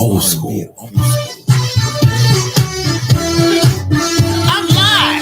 Old school. I'm live.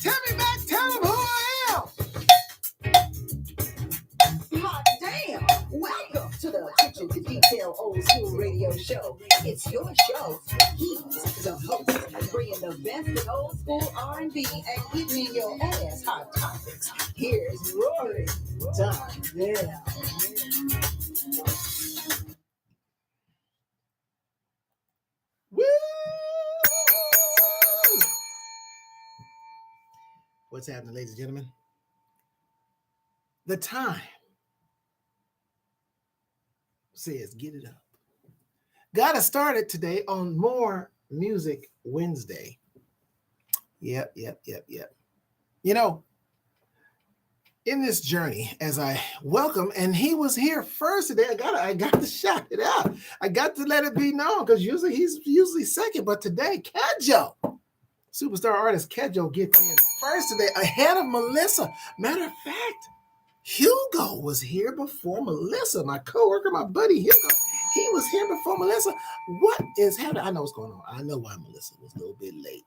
Tell me back, tell them who I am. Hot damn! Welcome to the Attention to Detail Old School Radio Show. It's your show. He's the host, bringing the best in old school R&B and giving your ass hot topics. Here's Rory Darnell. Woo! What's happening, ladies and gentlemen? The time says get it up. Got us started today on More Music Wednesday. Yep. You know, in this journey, as I welcome, and he was here first today. I got to shout it out. I got to let it be known because usually he's second, but today, Kedjo, superstar artist Kedjo, gets in first today, ahead of Melissa. Matter of fact, Hugo was here before Melissa. My coworker, my buddy Hugo, he was here before Melissa. What is happening? I know what's going on. I know why Melissa was a little bit late.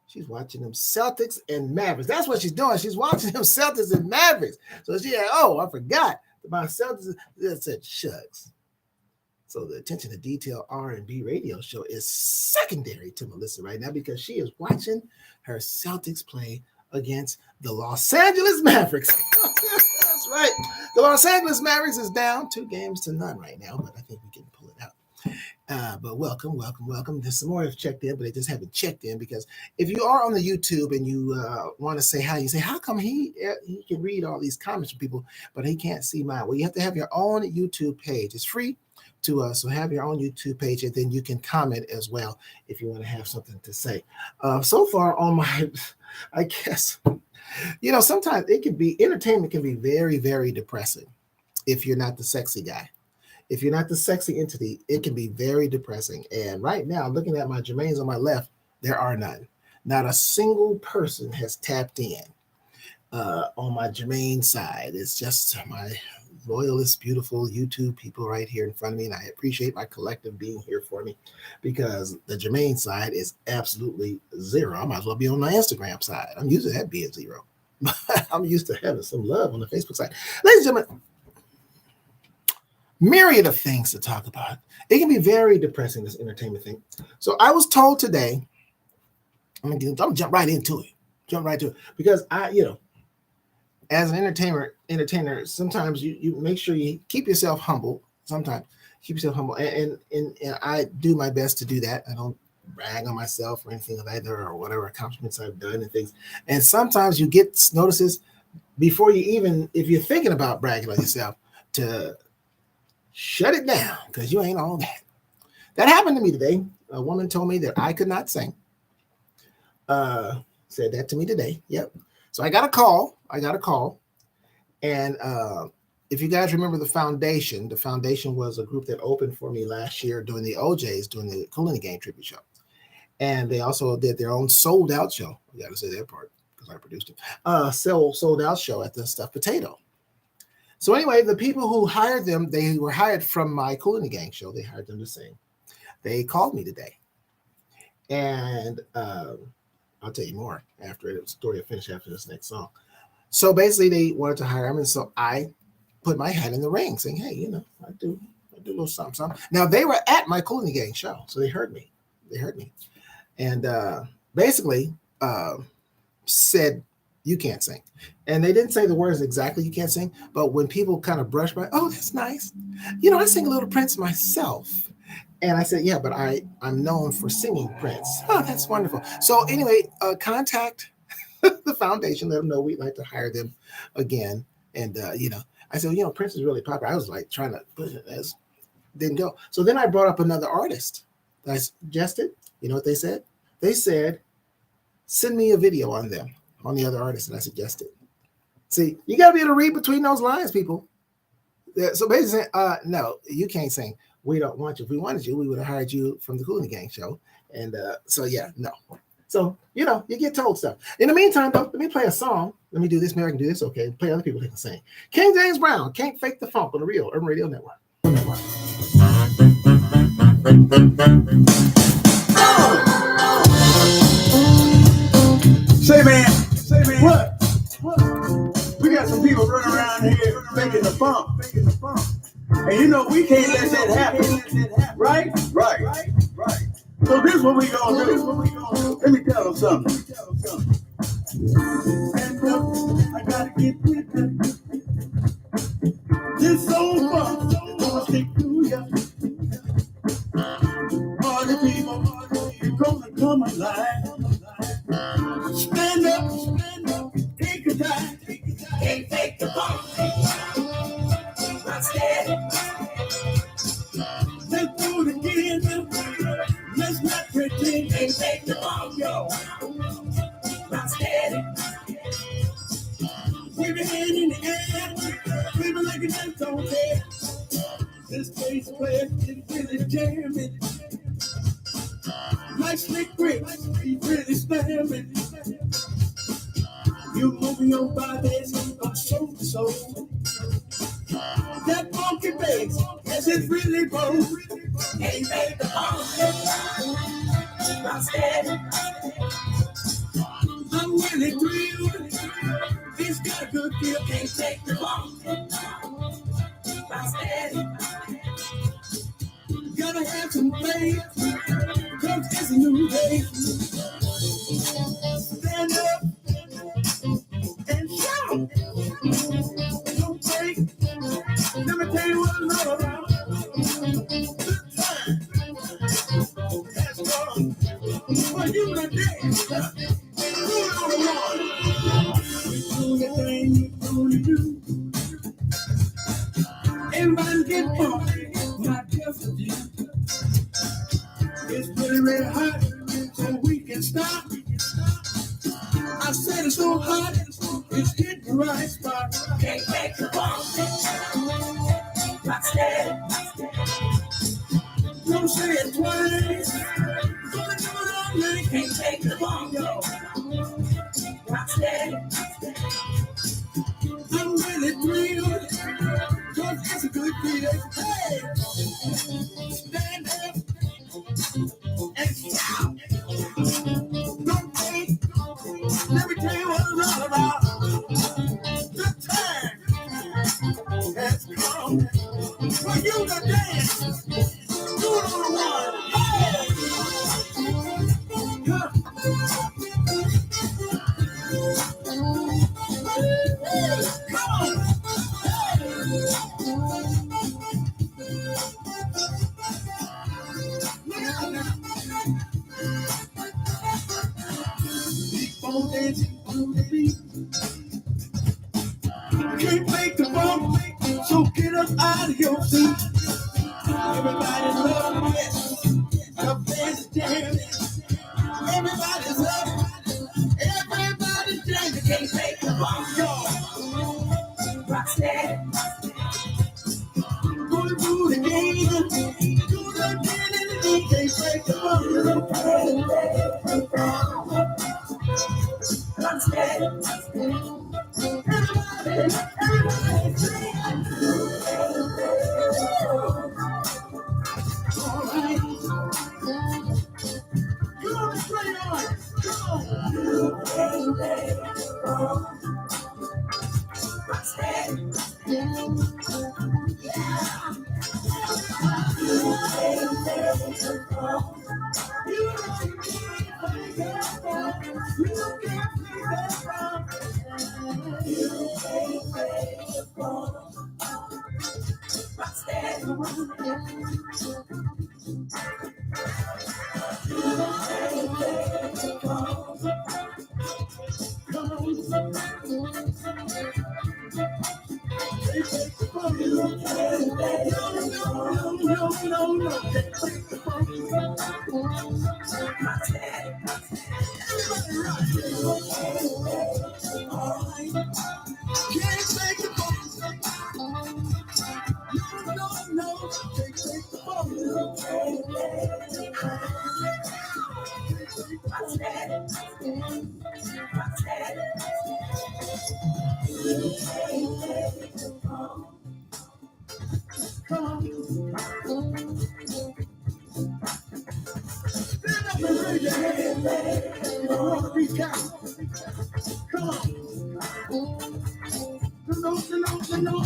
She's watching them Celtics and Mavericks. That's what she's doing. She's watching them Celtics and Mavericks. So she had, I forgot about Celtics. I said, shucks. So the Attention to Detail R&B radio show is secondary to Melissa right now because she is watching her Celtics play against the Los Angeles Mavericks. That's right. The Los Angeles Mavericks is down 2-0 right now, but I think we can pull it out. But welcome. There's some more have checked in, but they just haven't checked in because if you are on the YouTube and you want to say hi, you say, how come he can read all these comments from people, but he can't see mine? Well, you have to have your own YouTube page. It's free to us, so have your own YouTube page, and then you can comment as well if you want to have something to say. So far on my, I guess, sometimes entertainment can be very, very depressing if you're not the sexy guy. If you're not the sexy entity, it can be very depressing. And right now, looking at my Jermaines on my left, there are none. Not a single person has tapped in on my Jermaine side. It's just my loyalist, beautiful YouTube people right here in front of me. And I appreciate my collective being here for me because the Jermaine side is absolutely zero. I might as well be on my Instagram side. I'm used to that being zero. I'm used to having some love on the Facebook side. Ladies and gentlemen, myriad of things to talk about. It can be very depressing, this entertainment thing. So I was told today, I'm gonna jump right into it. Because as an entertainer, sometimes you make sure you keep yourself humble. Sometimes keep yourself humble, and I do my best to do that. I don't brag on myself or anything like that, or whatever accomplishments I've done and things. And sometimes you get notices before you even, if you're thinking about bragging on yourself, to shut it down because you ain't all that. That happened to me today. A woman told me that I could not sing. Said that to me today. Yep. So I got a call. And if you guys remember the foundation was a group that opened for me last year during the OJs, during the Coolin Gang tribute show. And they also did their own sold out show. I got to say that part because I produced it. Sold out show at the Stuffed Potato. So anyway, the people who hired them, they were hired from my Coolin Gang show. They hired them to sing. They called me today. And I'll tell you more after the story will finish after this next song. So basically they wanted to hire him. And so I put my hat in the ring saying, hey, I do a little something. Now they were at my Coolin Gang show. So they heard me. And basically said, you can't sing. And they didn't say the words exactly, you can't sing. But when people kind of brush by, oh, that's nice. I sing a little Prince myself. And I said, yeah, but I'm known for singing Prince. Oh, that's wonderful. So anyway, contact the foundation, let them know we'd like to hire them again. And, I said, Prince is really popular. I was like trying to push it as didn't go. So then I brought up another artist that I suggested. You know what they said? they said, send me a video on them, on the other artists that I suggested. See, you got to be able to read between those lines, people. So basically, no, you can't sing. We don't want you. If we wanted you, we would have hired you from the Cooling Gang show. And so, yeah, no. So, you get told stuff. In the meantime, though, let me play a song. Let me do this. Maybe I can do this. Okay. Play other people that can sing. King James Brown, Can't Fake the Funk on the Real Urban Radio Network. Say, man, what? We got some people running around here making the funk. And we can't let that happen. Right? So this is what we gonna do. Let me tell them something. Stand up, I gotta get with it. This old funk gonna stick to ya. All the people, you're gonna come alive. Stand up, take a time. Can't take the funk. Not steady. Let's do it again. Let's not pretend. Can't take the funk, yo. Not steady. Wave your hand in the air. Wave it like it's don't care. This bass player is really jamming. Like slick Rick, he really slamming. You moving your body from soul to soul. That funky bass, yes, it's really bold. Can't make the funk. Not steady. I'm really thrilled. It's got a good feel. Can't take the funk. Not steady. Gotta have some faith. Cause it's a new day. Stand up and shout. Don't break. Let me tell you what it's all about. Good time has come for you to dance. Do it on the one. Do the thing you're gonna do. Everybody get funky, not just a few. It's really hot, so we can stop. I said it's so hot, it's hitting the right spot. Can't make the funk. Not steady. Don't say it twice. Gonna do it all night. Can't take the funk, yo. Not steady. I'm really thrilled, cause it's a good feel. Hey! Stand up and shout. Don't wait. Let me tell you what it's all about. The time has come for you to dance. Do it on the one. Hey! Come. Come on. Keep on dancing on the beat. Can't make the bump, so get up out of your seat. Everybody's loving it. The band's jamming. Everybody's up. Everybody's jamming. Can't make the bump, y'all. Rock steady. Gonna do it again. Do it again and again. Can't make the bump. Rock steady. All right. Come on, straight on. Come on. Rock steady. No. Everybody rock. All right. Can't take the funk. No. Can't take the funk. Come on. Stand up and raise your hand. I want to be counted. Come on. No.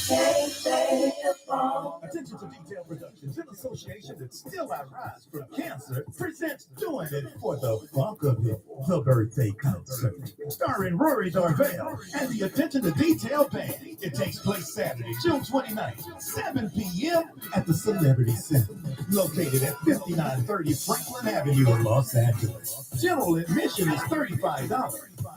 Can't take the funk. Attention to Detail Productions, in association with Still I Rise from Cancer, presents Doing It for the Funk of It, the birthday concert, starring Rory Darvell and the Attention to Detail Band. It takes place Saturday, June 29th, 7 p.m. at the Celebrity Center, located at 5930 Franklin Avenue in Los Angeles. General admission is $35.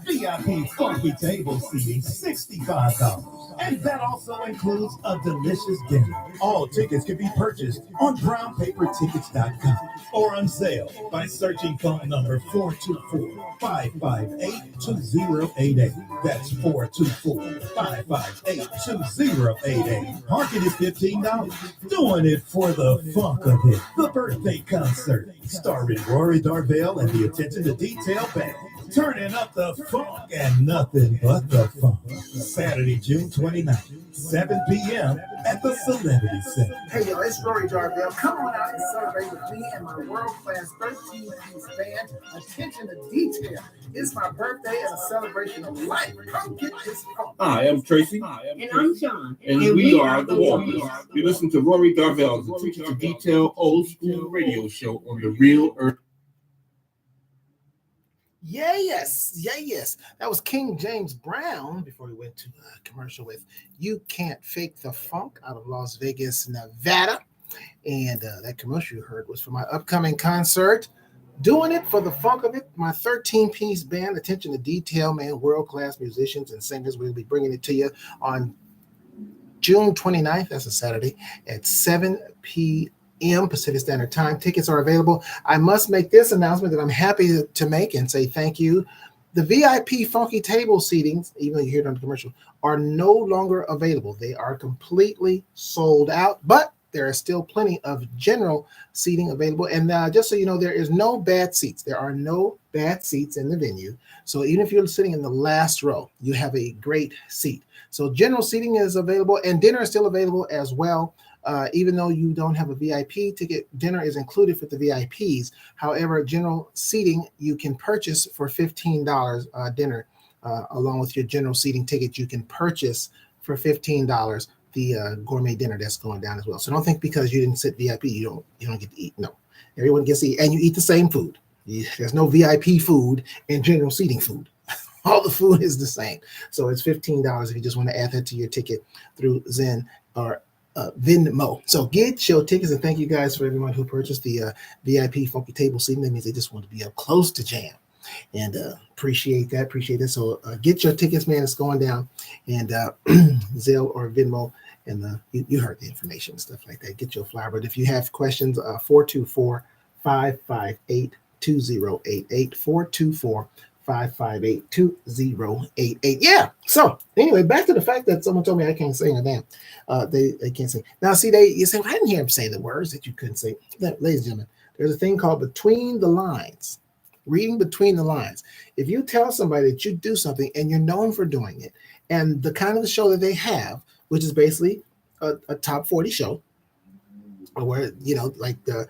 VIP funky table seating $65. And that also includes a delicious dinner. All tickets can be purchased on brownpapertickets.com or on sale by searching phone number 424-558-2088. That's 424-558-2088. Parking is $15. Doing it for the funk of it. The birthday concert starring Rory Darvell and the Attention to Detail Band. Turning up the funk and nothing but the funk. Saturday, June 29th, 7 p.m. at the Celebrity Center. Hey, yo, it's Rory Darvell. Come on out and celebrate with me and my world-class 13-piece band, Attention to Detail. It's my birthday and a celebration of life. Come get this funk. Hi, I'm Tracy. And I'm Sean. And we are the Walkers. You listen to Rory Darvell's Attention to Detail old school radio show on the Real Earth. Yes. That was King James Brown before we went to a commercial with You Can't Fake the Funk out of Las Vegas, Nevada. And that commercial you heard was for my upcoming concert, Doing It for the Funk of It, my 13-piece band, Attention to Detail, man, world-class musicians and singers. We'll be bringing it to you on June 29th, that's a Saturday, at 7 p.m. Pacific Standard Time. Tickets are available. I must make this announcement that I'm happy to make and say thank you. The VIP funky table seatings, even though you hear it on the commercial, are no longer available. They are completely sold out, but there are still plenty of general seating available. And just so you know, there is no bad seats. There are no bad seats in the venue. So even if you're sitting in the last row, you have a great seat. So general seating is available, and dinner is still available as well. Even though you don't have a VIP ticket, dinner is included for the VIPs. However, general seating you can purchase for $15 dinner, along with your general seating ticket. You can purchase for $15 the gourmet dinner that's going down as well. So don't think because you didn't sit VIP, you don't get to eat. No, everyone gets to eat, and you eat the same food. There's no VIP food and general seating food. All the food is the same. So it's $15 if you just want to add that to your ticket through Zen or Venmo. So get your tickets, and thank you guys for everyone who purchased the VIP funky table seating. That means they just want to be up close to Jam, and appreciate that. So get your tickets, man. It's going down, and Zelle or Venmo, and you heard the information and stuff like that. Get your flyer. But if you have questions, 424-558-2088, 424-558-2088. Yeah. So anyway, back to the fact that someone told me I can't sing a damn. They can't sing. Now, see, you say, well, I didn't hear him say the words that you couldn't sing. Ladies and gentlemen, there's a thing called between the lines, reading between the lines. If you tell somebody that you do something and you're known for doing it, and the kind of the show that they have, which is basically a top 40 show, where, like the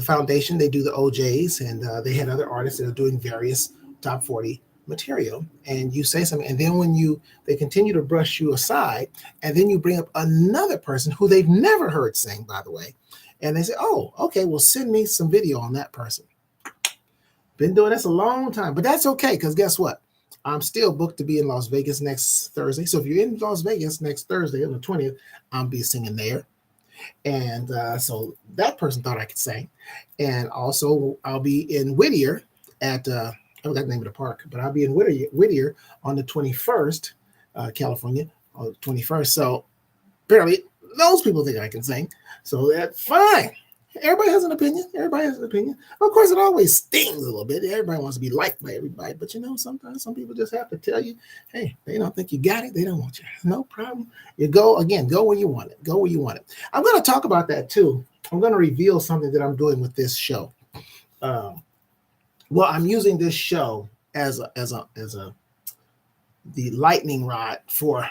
foundation, they do the OJs, and they had other artists that are doing various top 40 material, and you say something, and then when they continue to brush you aside, and then you bring up another person who they've never heard sing, by the way, and they say, oh, okay, well, send me some video on that person. Been doing this a long time, but that's okay, because guess what? I'm still booked to be in Las Vegas next Thursday. So if you're in Las Vegas next Thursday on the 20th, I'll be singing there. And so that person thought I could sing. And also I'll be in Whittier at I forgot the name of the park, but I'll be in Whittier on the 21st, California, on the 21st. So apparently those people think I can sing. So that's fine. Everybody has an opinion. Everybody has an opinion. Of course, it always stings a little bit. Everybody wants to be liked by everybody. But sometimes some people just have to tell you, hey, they don't think you got it. They don't want you. No problem. You go where you want it. Go where you want it. I'm going to talk about that too. I'm going to reveal something that I'm doing with this show. Well, I'm using this show as the lightning rod for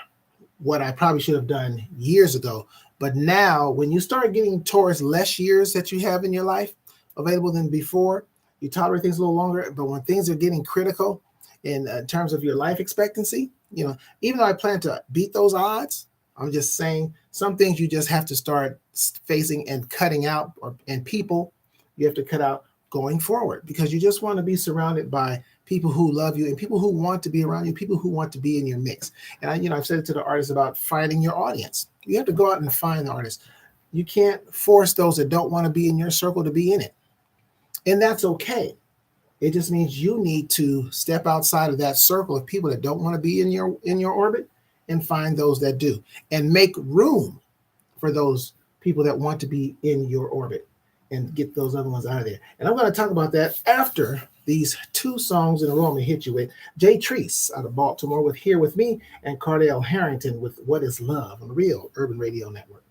what I probably should have done years ago. But now, when you start getting towards less years that you have in your life available than before, you tolerate things a little longer. But when things are getting critical in terms of your life expectancy, even though I plan to beat those odds, I'm just saying some things you just have to start facing and cutting out, and people you have to cut out going forward, because you just want to be surrounded by people who love you and people who want to be around you, people who want to be in your mix. And I've said it to the artists about finding your audience. You have to go out and find the artists. You can't force those that don't want to be in your circle to be in it. And that's okay. It just means you need to step outside of that circle of people that don't want to be in your orbit and find those that do, and make room for those people that want to be in your orbit and get those other ones out of there. And I'm going to talk about that after these two songs in a row. I'm going to hit you with Jay Treese out of Baltimore with Here With Me, and Cardell Harrington with What Is Love on the Real Urban Radio Network.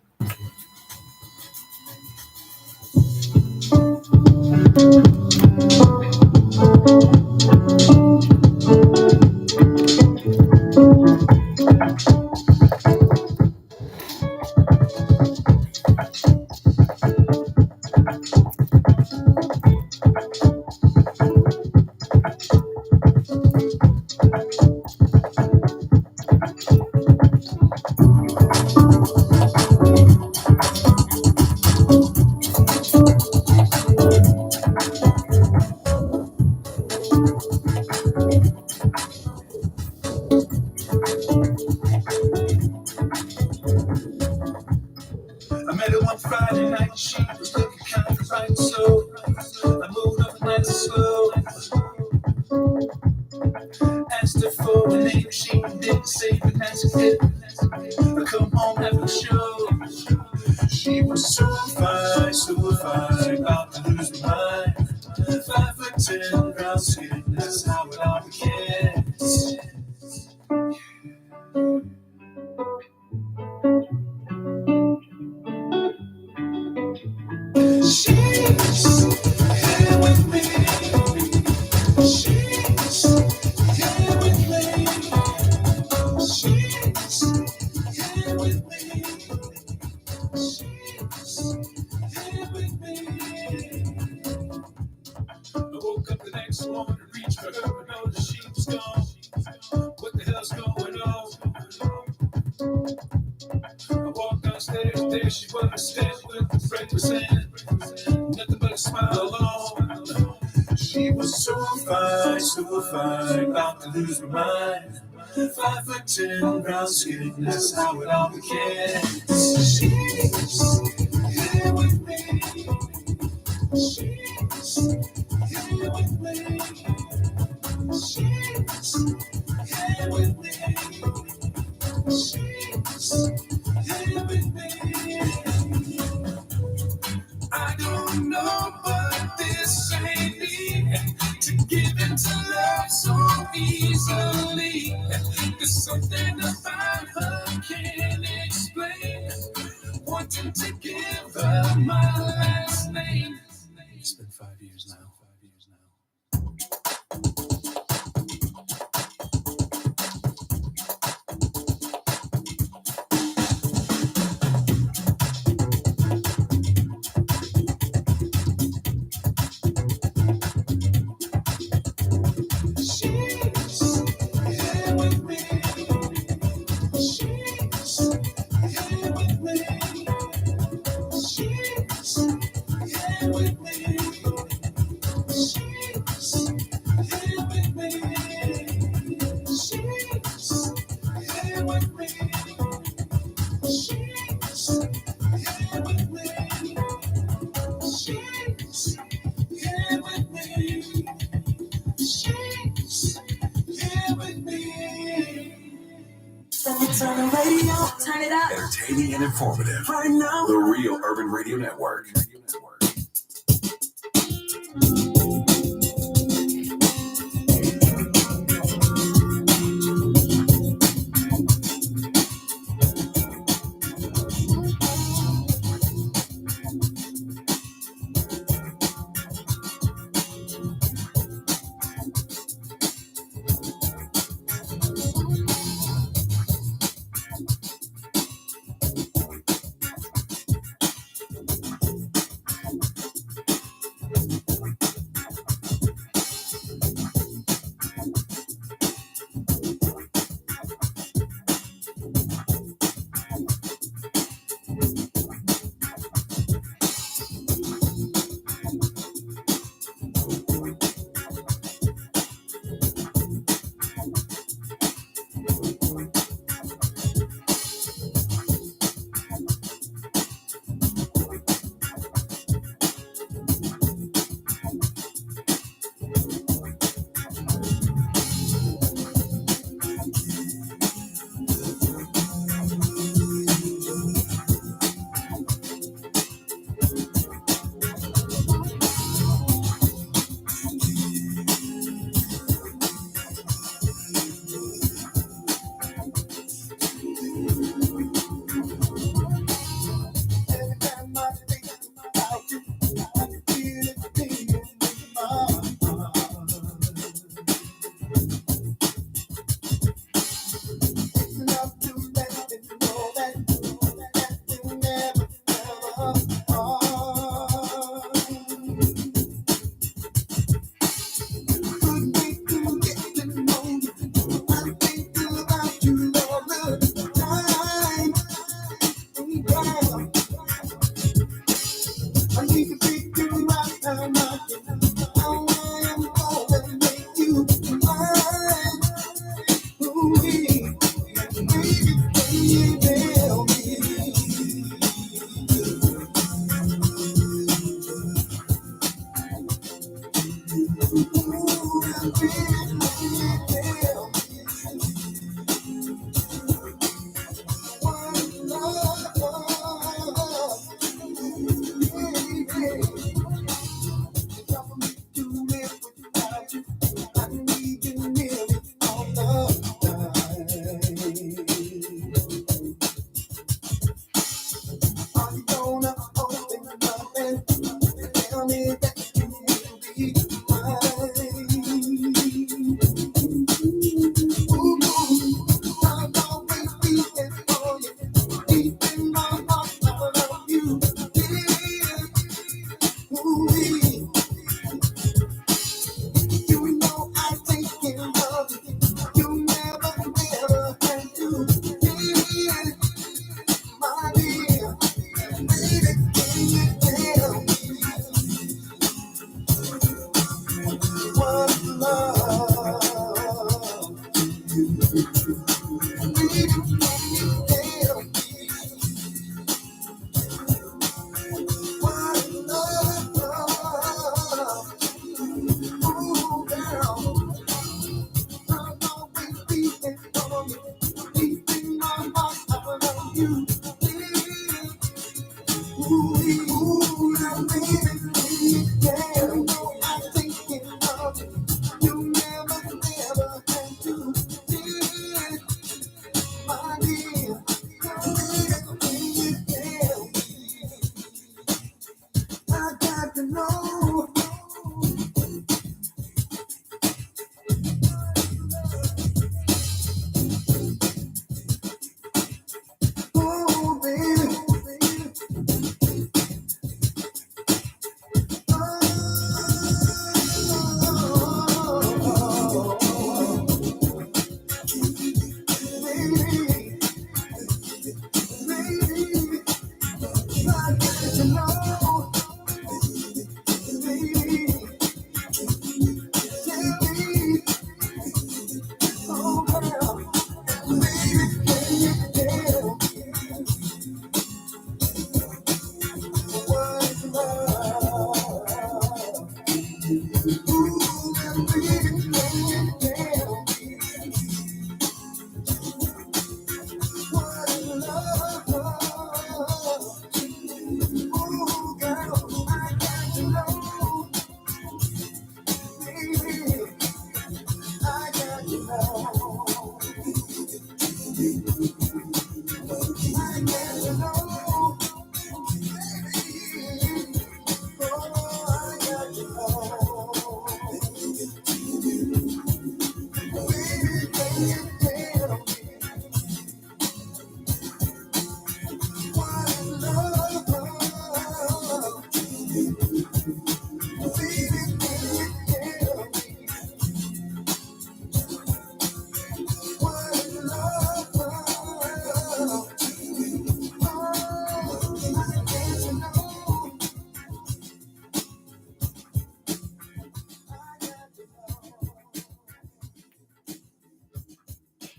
I met her one Friday night, she was looking kind of right, so I moved up nice and slow. Asked her for a name, she didn't say, but that's it. I come home after the show. She was so fine, about to lose my mind. 5'10", brown skin, that's how it all began. She's here with me. She's here with me. She's here with me. She's here with me. I woke up the next morning to reach for her, but know that she was gone. What the hell's going on? I walked downstairs, there she was, standing with the breakfast hand. Nothing but a smile alone. She was so fine, about to lose my mind. 5'10", brown skin, that's how it all began. She's here with me. She's here with me. She's here with me. She's here with me. I don't know, but this ain't me to give into love so easily. There's something about her can't explain. Wanting to give her my last name. It's been 5 years now. Turn it up. Entertaining and informative. Right now. The Real Urban Radio Network.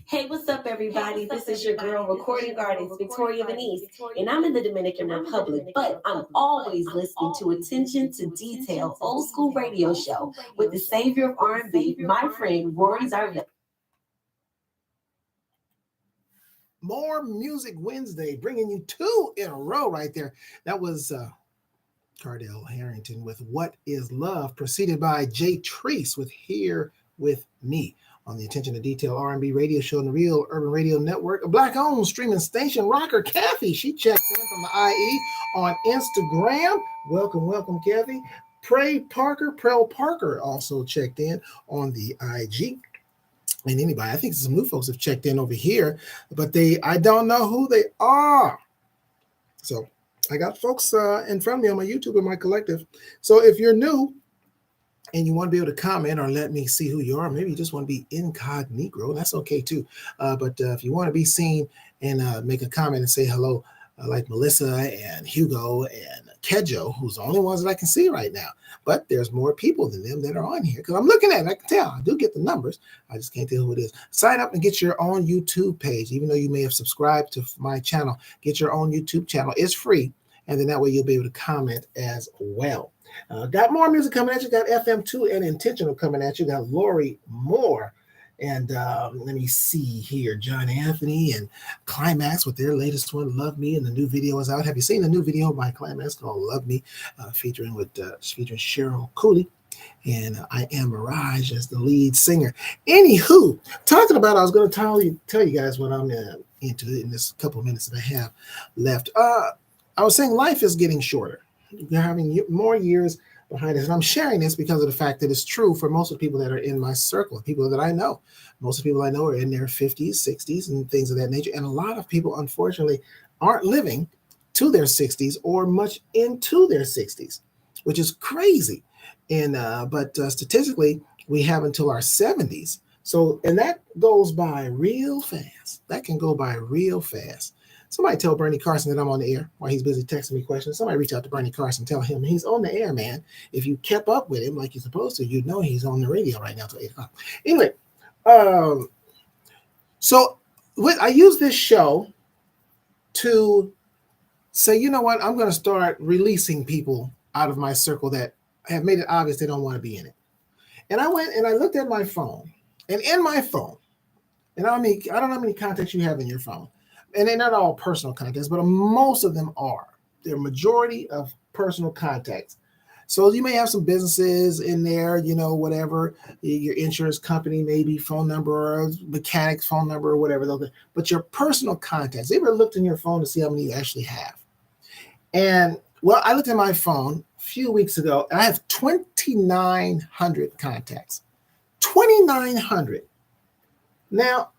Hey, what's up, everybody? This is your girl, recording artist, Victoria Venice, and I'm in the Dominican Republic, but I'm always listening to Attention to Detail, old school radio show with the savior of R&B, my friend, Rory Darvell. More Music Wednesday, bringing you 2 in a row right there. That was Cardell Harrington with What Is Love, preceded by Jay Treese with Here With Me on the Attention to Detail R&B radio show on the Real Urban Radio Network, a Black-owned streaming station. Rocker Kathy, she checks in from the IE on Instagram. Welcome, Kathy. Prel Parker also checked in on the IG. And anybody, I think some new folks have checked in over here, but I don't know who they are. So I got folks in front of me on my YouTube and my collective. So if you're new and you want to be able to comment or let me see who you are, maybe you just want to be incognito, that's okay too. But if you want to be seen and make a comment and say hello, like Melissa and Hugo and Kejo, who's the only ones that I can see right now. But there's more people than them that are on here because I'm looking at it. I can tell. I do get the numbers. I just can't tell who it is. Sign up and get your own YouTube page. Even though you may have subscribed to my channel, get your own YouTube channel. It's free. And then that way you'll be able to comment as well. Got more music coming at you. Got FM2 and Intentional coming at you. Got Lori Moore. And let me see here. John Anthony and Climax with their latest one, Love Me. And the new video is out. Have you seen the new video by Climax called Love Me? Featuring Cheryl Cooley. And I Am Mirage as the lead singer. Anywho, talking about, I was going to tell you guys what I'm into in this couple of minutes that I have left. I was saying life is getting shorter. You're having more years behind us. And I'm sharing this because of the fact that it's true for most of the people that are in my circle, people that I know. Most of the people I know are in their 50s, 60s, and things of that nature. And a lot of people, unfortunately, aren't living to their 60s or much into their 60s, which is crazy. And but statistically, we have until our 70s. So, and that goes by real fast. That can go by real fast. Somebody tell Bernie Carson that I'm on the air while he's busy texting me questions. Somebody reach out to Bernie Carson, tell him he's on the air, man. If you kept up with him like you're supposed to, you'd know he's on the radio right now till 8 o'clock. Anyway, so I use this show to say, you know what, I'm going to start releasing people out of my circle that have made it obvious they don't want to be in it. And I went and I looked at my phone, and in my phone, and I don't know how many contacts you have in your phone. And they're not all personal contacts, but most of them are. They're majority of personal contacts. So you may have some businesses in there, you know, whatever, your insurance company, maybe phone number, or mechanic's phone number, or whatever. But your personal contacts, you ever looked in your phone to see how many you actually have? And, well, I looked at my phone a few weeks ago, and I have 2,900 contacts. 2,900. Now,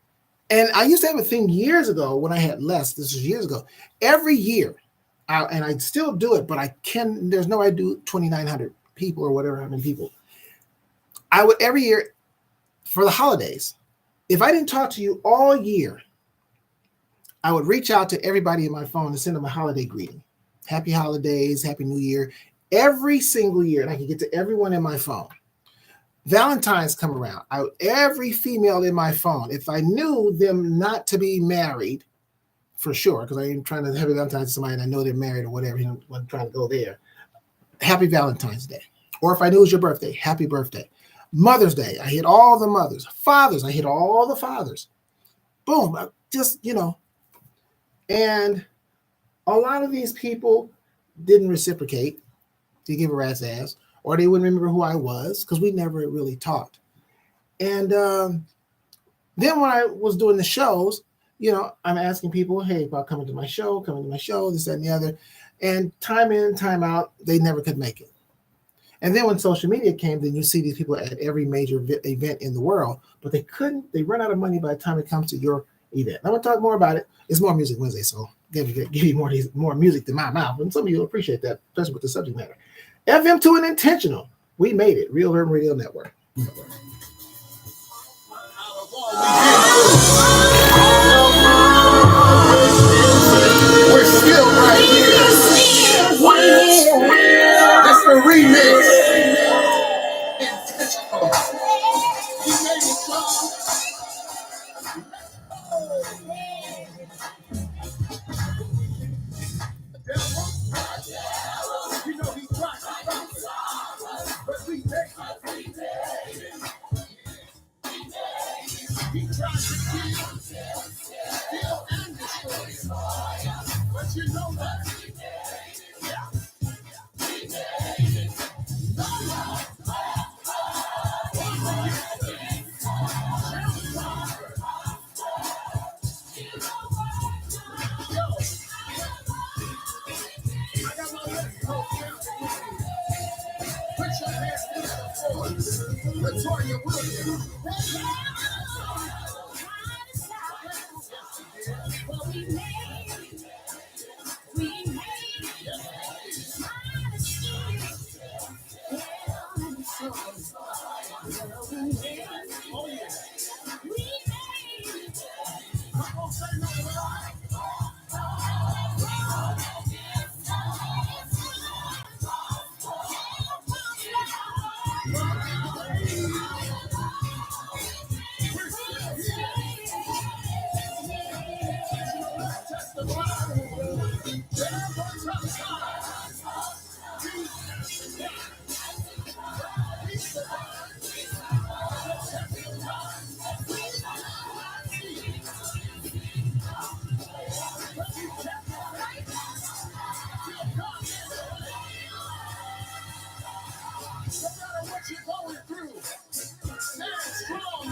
and I used to have a thing years ago when I had less. This was years ago. Every year, and I still do it, but I do 2,900 people or whatever, how many people. I would every year for the holidays, if I didn't talk to you all year, I would reach out to everybody in my phone and send them a holiday greeting. Happy holidays, Happy New Year, every single year. And I could get to everyone in my phone. Valentine's come around. Every female in my phone, if I knew them not to be married, for sure, because I ain't trying to have a Valentine's to somebody and I know they're married or whatever, I wasn't trying to go there. Happy Valentine's Day. Or if I knew it was your birthday, happy birthday. Mother's Day, I hit all the mothers. Fathers, I hit all the fathers. Boom, just, you know. And a lot of these people didn't reciprocate to give a rat's ass. Or they wouldn't remember who I was because we never really talked. And then when I was doing the shows, you know, I'm asking people, hey, about coming to my show, this, that, and the other. And time in, time out, they never could make it. And then when social media came, then you see these people at every major event in the world, but they run out of money by the time it comes to your event. I'm going to talk more about it. It's More Music Wednesday, so give you more music than my mouth. And some of you will appreciate that, especially with the subject matter. FM2 and Intentional. We made it. Real Urban Radio Network. We're still right here. It's the remix. Intentional. We made it, y'all. You know he tried to stop us, but we made it. He tried to kill and destroy, but you know that. Latoya Williams.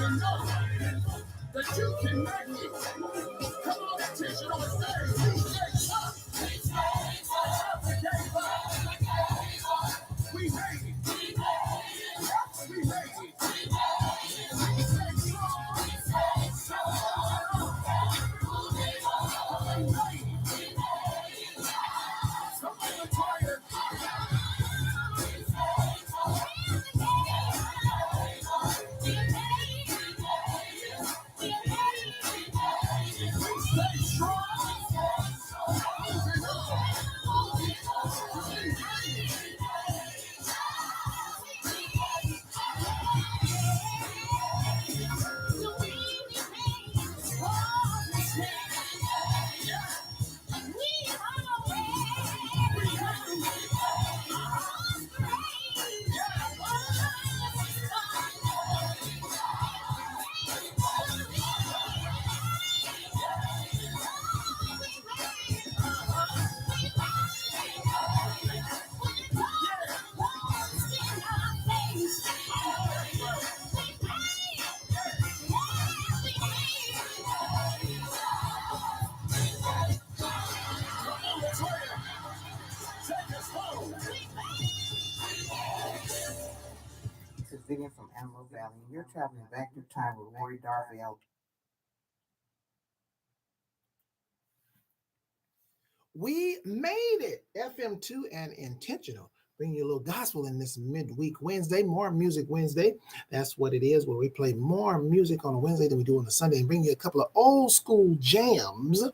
you know that you can make it. Come on, attention on stage. We gave up. We made it. We made it. We stay strong. We made it. Come on, Latoya. We stay strong. This is Vivian from Antelope Valley, and you're traveling back through time with Rory Darvell. We made it. FM2 and Intentional. Bring you a little gospel in this midweek Wednesday, more music Wednesday. That's what it is, where we play more music on a Wednesday than we do on a Sunday, and bring you a couple of old school jams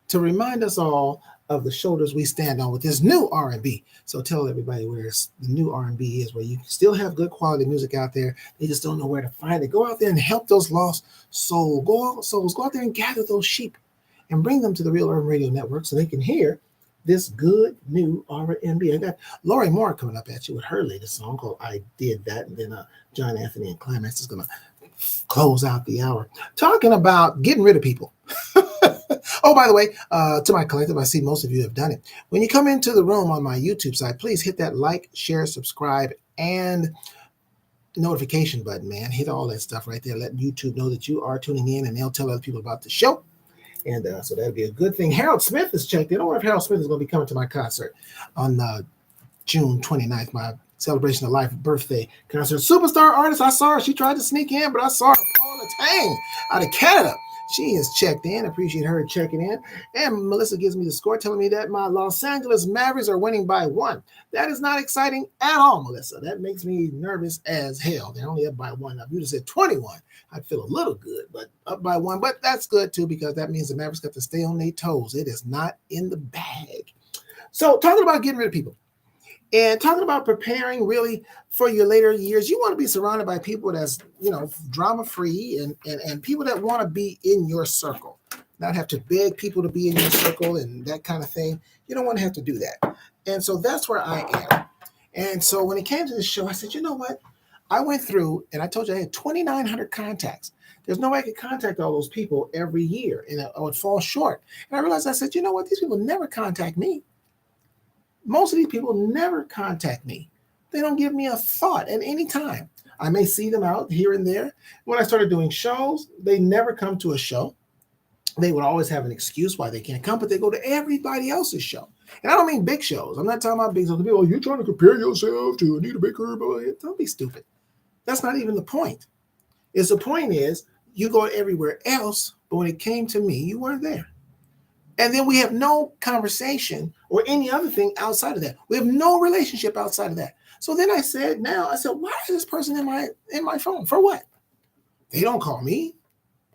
to remind us all of the shoulders we stand on with this new R&B. So tell everybody where the new R&B is, where you still have good quality music out there. They just don't know where to find it. Go out there and help those lost souls. Go out there and gather those sheep and bring them to the Real Urban Radio Network so they can hear this good new R&B. I got Lori Moore coming up at you with her latest song called I Did That. And then John Anthony and Climax is going to close out the hour talking about getting rid of people. Oh, by the way, to my collective, I see most of you have done it. When you come into the room on my YouTube side, please hit that like, share, subscribe, and notification button, man. Hit all that stuff right there. Let YouTube know that you are tuning in, and they'll tell other people about the show. And so that'll be a good thing. Harold Smith has checked in. I wonder if Harold Smith is going to be coming to my concert on June 29th, my Celebration of Life birthday concert. Superstar artist, I saw her. She tried to sneak in, but I saw her. Paula Tang out of Canada. She is checked in. Appreciate her checking in. And Melissa gives me the score, telling me that my Los Angeles Mavericks are winning by 1. That is not exciting at all, Melissa. That makes me nervous as hell. They're only up by 1. Now, if you just said 21, I'd feel a little good, but up by 1. But that's good, too, because that means the Mavericks got to stay on their toes. It is not in the bag. So talking about getting rid of people and talking about preparing really for your later years, you want to be surrounded by people that's, drama-free and people that want to be in your circle, not have to beg people to be in your circle and that kind of thing. You don't want to have to do that. And so that's where I am. And so when it came to the show, I said, you know what? I went through, and I told you I had 2,900 contacts. There's no way I could contact all those people every year, and I would fall short. And I realized, I said, you know what? These people never contact me. Most of these people never contact me. They don't give me a thought at any time. I may see them out here and there. When I started doing shows, they never come to a show. They would always have an excuse why they can't come, but they go to everybody else's show. And I don't mean big shows. I'm not talking about big shows. People, you're trying to compare yourself to Anita Baker. Don't be stupid. That's not even the point. The point is you go everywhere else, but when it came to me, you weren't there. And then we have no conversation or any other thing outside of that. We have no relationship outside of that. So then I said, why is this person in my phone? For what? They don't call me.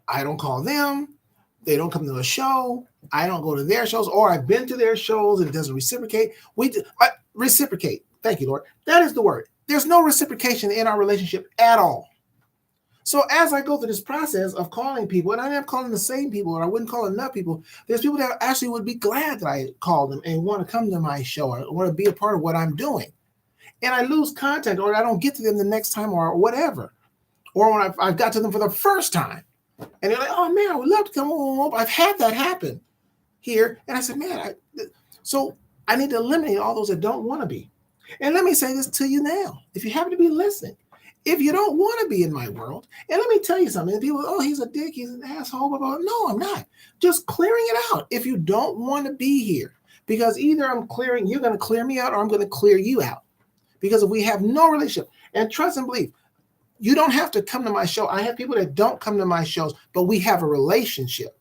I don't call them. They don't come to a show. I don't go to their shows, or I've been to their shows and it doesn't reciprocate. Reciprocate. Thank you, Lord. That is the word. There's no reciprocation in our relationship at all. So as I go through this process of calling people, and I am calling the same people, or I wouldn't call enough people, there's people that actually would be glad that I called them and want to come to my show or want to be a part of what I'm doing. And I lose contact, or I don't get to them the next time, or whatever. Or when I've got to them for the first time. And they're like, oh, man, I would love to come on. I've had that happen here. And I said, man, so I need to eliminate all those that don't want to be. And let me say this to you now. If you happen to be listening If you don't want to be in my world, and let me tell you something, people, oh, he's a dick, he's an asshole, blah, blah. No, I'm not. Just clearing it out. If you don't want to be here, because either you're going to clear me out, or I'm going to clear you out. Because if we have no relationship, and trust and believe, you don't have to come to my show. I have people that don't come to my shows, but we have a relationship.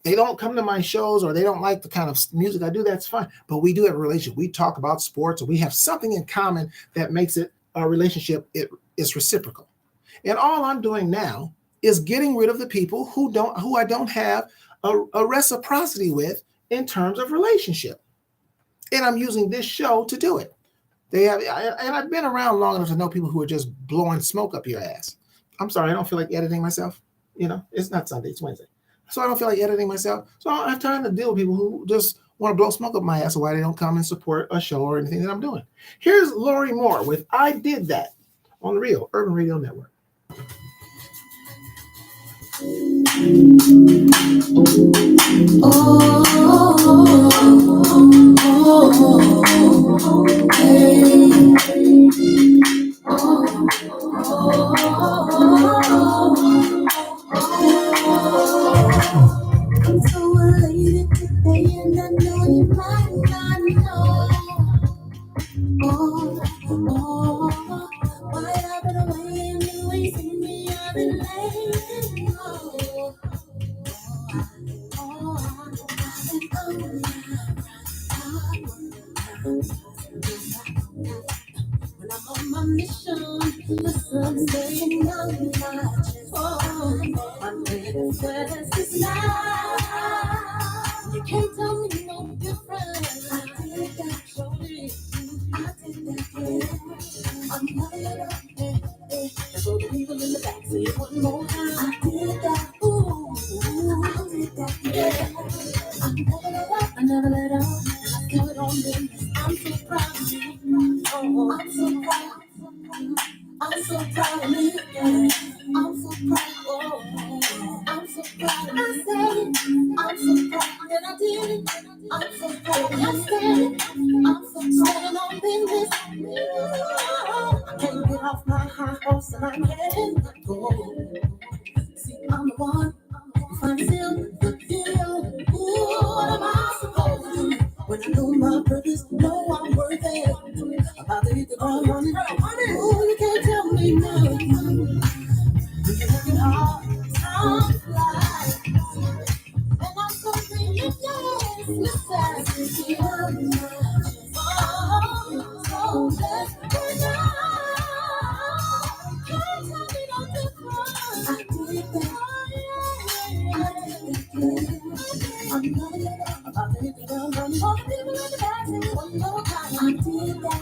They don't come to my shows, or they don't like the kind of music I do. That's fine. But we do have a relationship. We talk about sports, or we have something in common that makes it a relationship. It is reciprocal. And all I'm doing now is getting rid of the people who I don't have a reciprocity with in terms of relationship. And I'm using this show to do it. And I've been around long enough to know people who are just blowing smoke up your ass. I'm sorry, I don't feel like editing myself. It's not Sunday, it's Wednesday. So I don't feel like editing myself. So I don't have time to deal with people who just want to blow smoke up my ass, or why they don't come and support a show or anything that I'm doing. Here's Lori Moore with I Did That on the Real Urban Radio Network. I'm so elated today, and I know you might not know. Why I've been away and you ain't seen me, I've been laying low. When I'm on my mission, the sun's staying on my chest. I'm ready to this now. You can't tell me no different. I did that, surely. I did that, yeah. I'm not and for the people in the back, say it one more time. I did that, ooh. I did that, yeah. I never let up, and I do it on business. I'm so proud of you. Oh, I'm so proud. I'm so proud of me. Yeah. I'm so proud. Oh, I'm so proud. I said it. I'm so proud that I did it. I'm so proud. I said it. I'm so proud on business. I can't get off my high horse and I'm heading go. See, I'm the one. If I'm still the deal, what am I supposed to do? When I know my purpose, know I'm worth it. About to hit the ground running. Ooh, you can't tell me nothing. When you're working hard, time flies. And I'm so thinking, yes, listen. So let's go now. Can't tell me no different. I did that. I'm not about to hit the ground running. All the people in the back say one more time. I did that.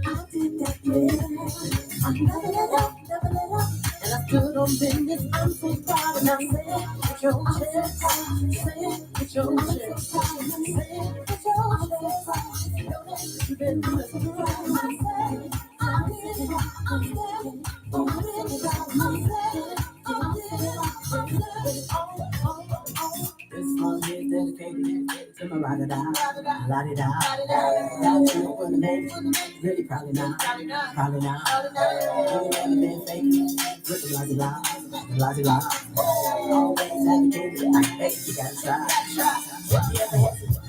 I did that, yeah. I never let up, never let up. And I stood on business. I'm so proud. And I said, with your chest. Say it with your chest. Say it with your chest. You've been listening to I said, I did it. I said it. I did it. I said it. I did it. I said it. This song is dedicated to my ride-or-die, la-di-da. You know the name, really probably not. You never been fake, looking la-di-la. Always advocated, I bet you gotta try. You ever hesitate,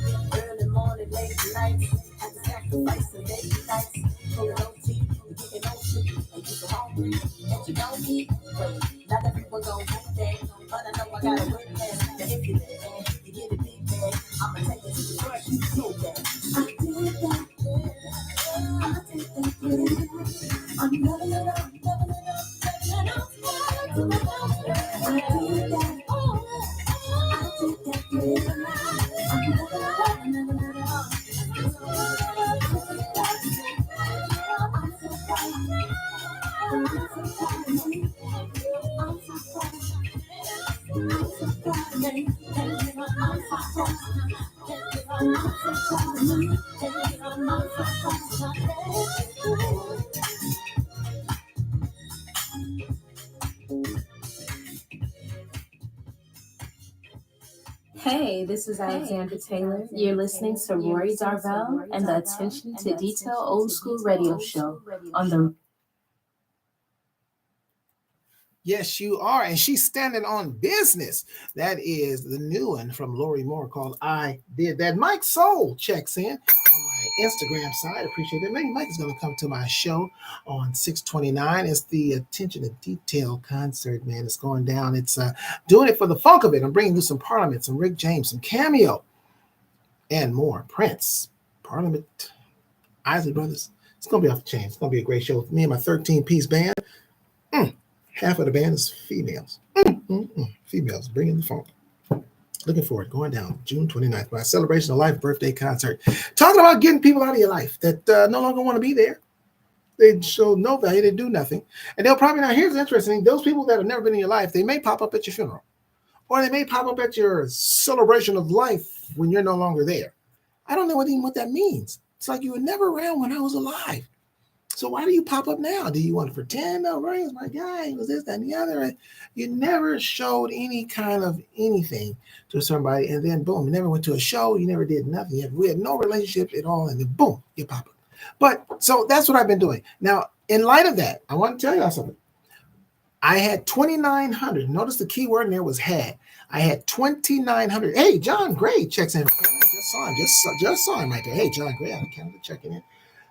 early morning, late nights, had to sacrifice some daily nights, pulling OT, getting no sleep, and you so hungry that you don't eat. Wait, not everyone gon' take that, but I know I gotta win that. That if you live there, you get a big bag. I'ma take it to the front, you know that. I did that, I did that, yeah. I'm never let up, never let up, never let up. I did that, oh, I did that, yeah. I'm never let up, never let up. I'm so proud. I'm so proud of me. I'm so proud of me. I'm so proud of me. I'm so proud Hey, this is Alexandra Taylor. You're listening to Rory Darvell and the Attention to Detail Old School Radio Show on the Yes, you are. And she's standing on business. That is the new one from Lori Moore called I Did That. Mike Soul checks in on my Instagram side. Appreciate it. Maybe Mike is going to come to my show on 6/29. It's the Attention to Detail concert, man. It's going down. It's doing it for the funk of it. I'm bringing you some Parliament, some Rick James, some Cameo, and more. Prince, Parliament, Isley Brothers. It's going to be off the chain. It's going to be a great show with me and my 13-piece band. Half of the band is females. Females bringing the funk. Looking forward, going down June 29th, my celebration of life birthday concert. Talking about getting people out of your life that no longer want to be there. They show no value, they do nothing. And they'll probably, now here's the interesting thing, those people that have never been in your life, they may pop up at your funeral. Or they may pop up at your celebration of life when you're no longer there. I don't know even what that means. It's like you were never around when I was alive. So why do you pop up now? Do you want to pretend, oh, Ray is my guy, he was this, that, and the other? And you never showed any kind of anything to somebody, and then boom, you never went to a show, you never did nothing. We had no relationship at all, and then boom, you pop up. But so that's what I've been doing. Now, in light of that, I want to tell you something. I had 2,900. Notice the key word in there was had. I had 2,900. Hey, John Gray checks in. Just saw him right there. Hey, John Gray out of Canada checking in.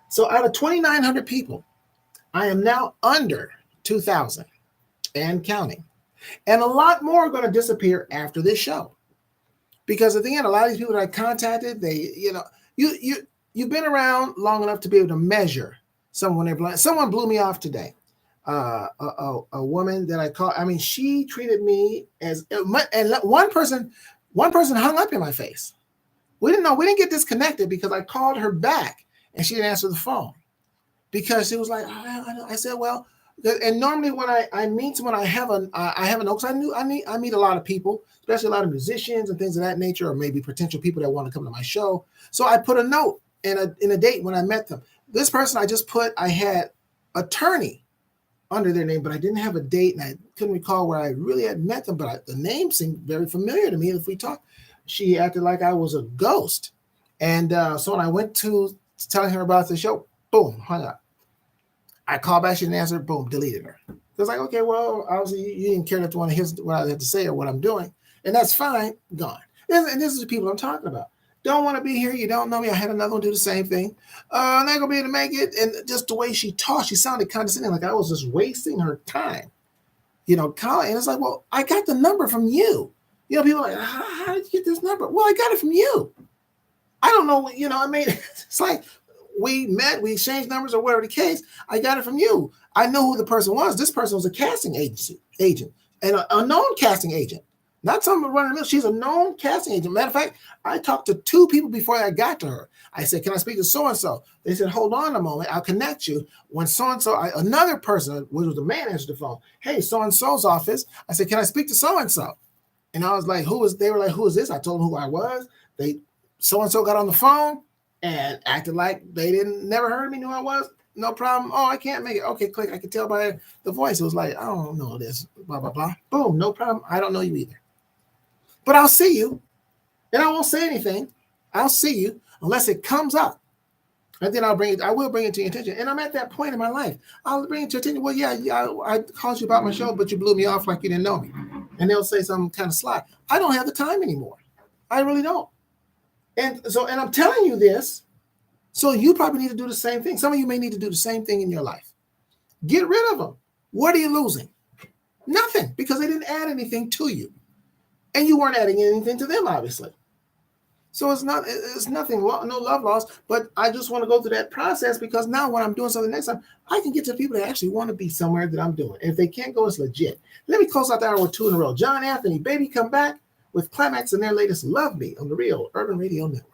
So out of 2,900 people, I am now under 2,000 and counting. And a lot more are going to disappear after this show. Because at the end, a lot of these people that I contacted, they, you've been around long enough to be able to measure someone. Someone blew me off today. A woman that I called, I mean, she treated me as, and one person hung up in my face. We didn't get disconnected because I called her back. And she didn't answer the phone because she was like, I said, well, and normally when I meet someone, I have a note, because I meet a lot of people, especially a lot of musicians and things of that nature, or maybe potential people that want to come to my show. So I put a note in a date when I met them. This person I had attorney under their name, but I didn't have a date, and I couldn't recall where I really had met them, but the name seemed very familiar to me. If we talked, she acted like I was a ghost. And so when I went to telling her about the show, boom, hung up. I called back, she didn't answer, boom, deleted her. I was like, okay, well, obviously you didn't care enough to want to hear what I had to say or what I'm doing, and that's fine, gone. And this is the people I'm talking about. Don't want to be here, you don't know me. I had another one do the same thing. Not going to be able to make it, and just the way she talked, she sounded condescending, like I was just wasting her time. Calling, and it's like, well, I got the number from you. People are like, how did you get this number? Well, I got it from you. I don't know, it's like we met, we exchanged numbers or whatever the case. I got it from you. I know who the person was. This person was a casting agent, and a known casting agent, not someone running the mill. She's a known casting agent. Matter of fact, I talked to 2 people before I got to her. I said, can I speak to so-and-so? They said, hold on a moment. I'll connect you. When so-and-so, another person, which was a man, answered the phone. Hey, so-and-so's office. I said, can I speak to so-and-so? And I was like, they were like, who is this? I told them who I was. So-and-so got on the phone and acted like they never heard me, knew I was. No problem. Oh, I can't make it. Okay, click. I could tell by the voice. It was like, I don't know this, blah, blah, blah. Boom, no problem. I don't know you either. But I'll see you. And I won't say anything. I'll see you unless it comes up. And then I will bring it to your attention. And I'm at that point in my life. I'll bring it to your attention. Well, yeah, I called you about my show, but you blew me off like you didn't know me. And they'll say something kind of sly. I don't have the time anymore. I really don't. And I'm telling you this, so you probably need to do the same thing. Some of you may need to do the same thing in your life. Get rid of them. What are you losing? Nothing, because they didn't add anything to you. And you weren't adding anything to them, obviously. So it's nothing, no love lost, but I just want to go through that process, because now when I'm doing something next time, I can get to people that actually want to be somewhere that I'm doing. And if they can't go, it's legit. Let me close out the hour with 2 in a row. John Anthony, Baby Come Back, with Climax and their latest Love Me on the Real Urban Radio Network.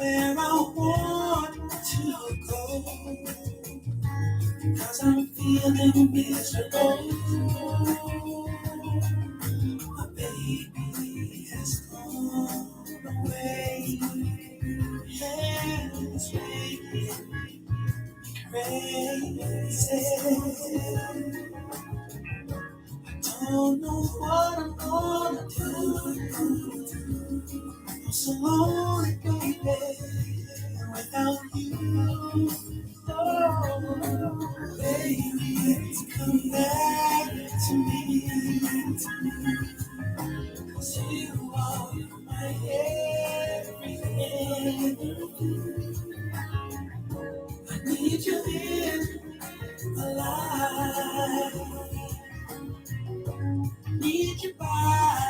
where I want to go, 'cause I'm feeling miserable. My baby has gone away, and it's making me crazy. Don't know what I'm gonna do. I'm so lonely, baby, without you. Oh, baby, come back to me. 'Cause you are my everything. I need you in my life. Need you by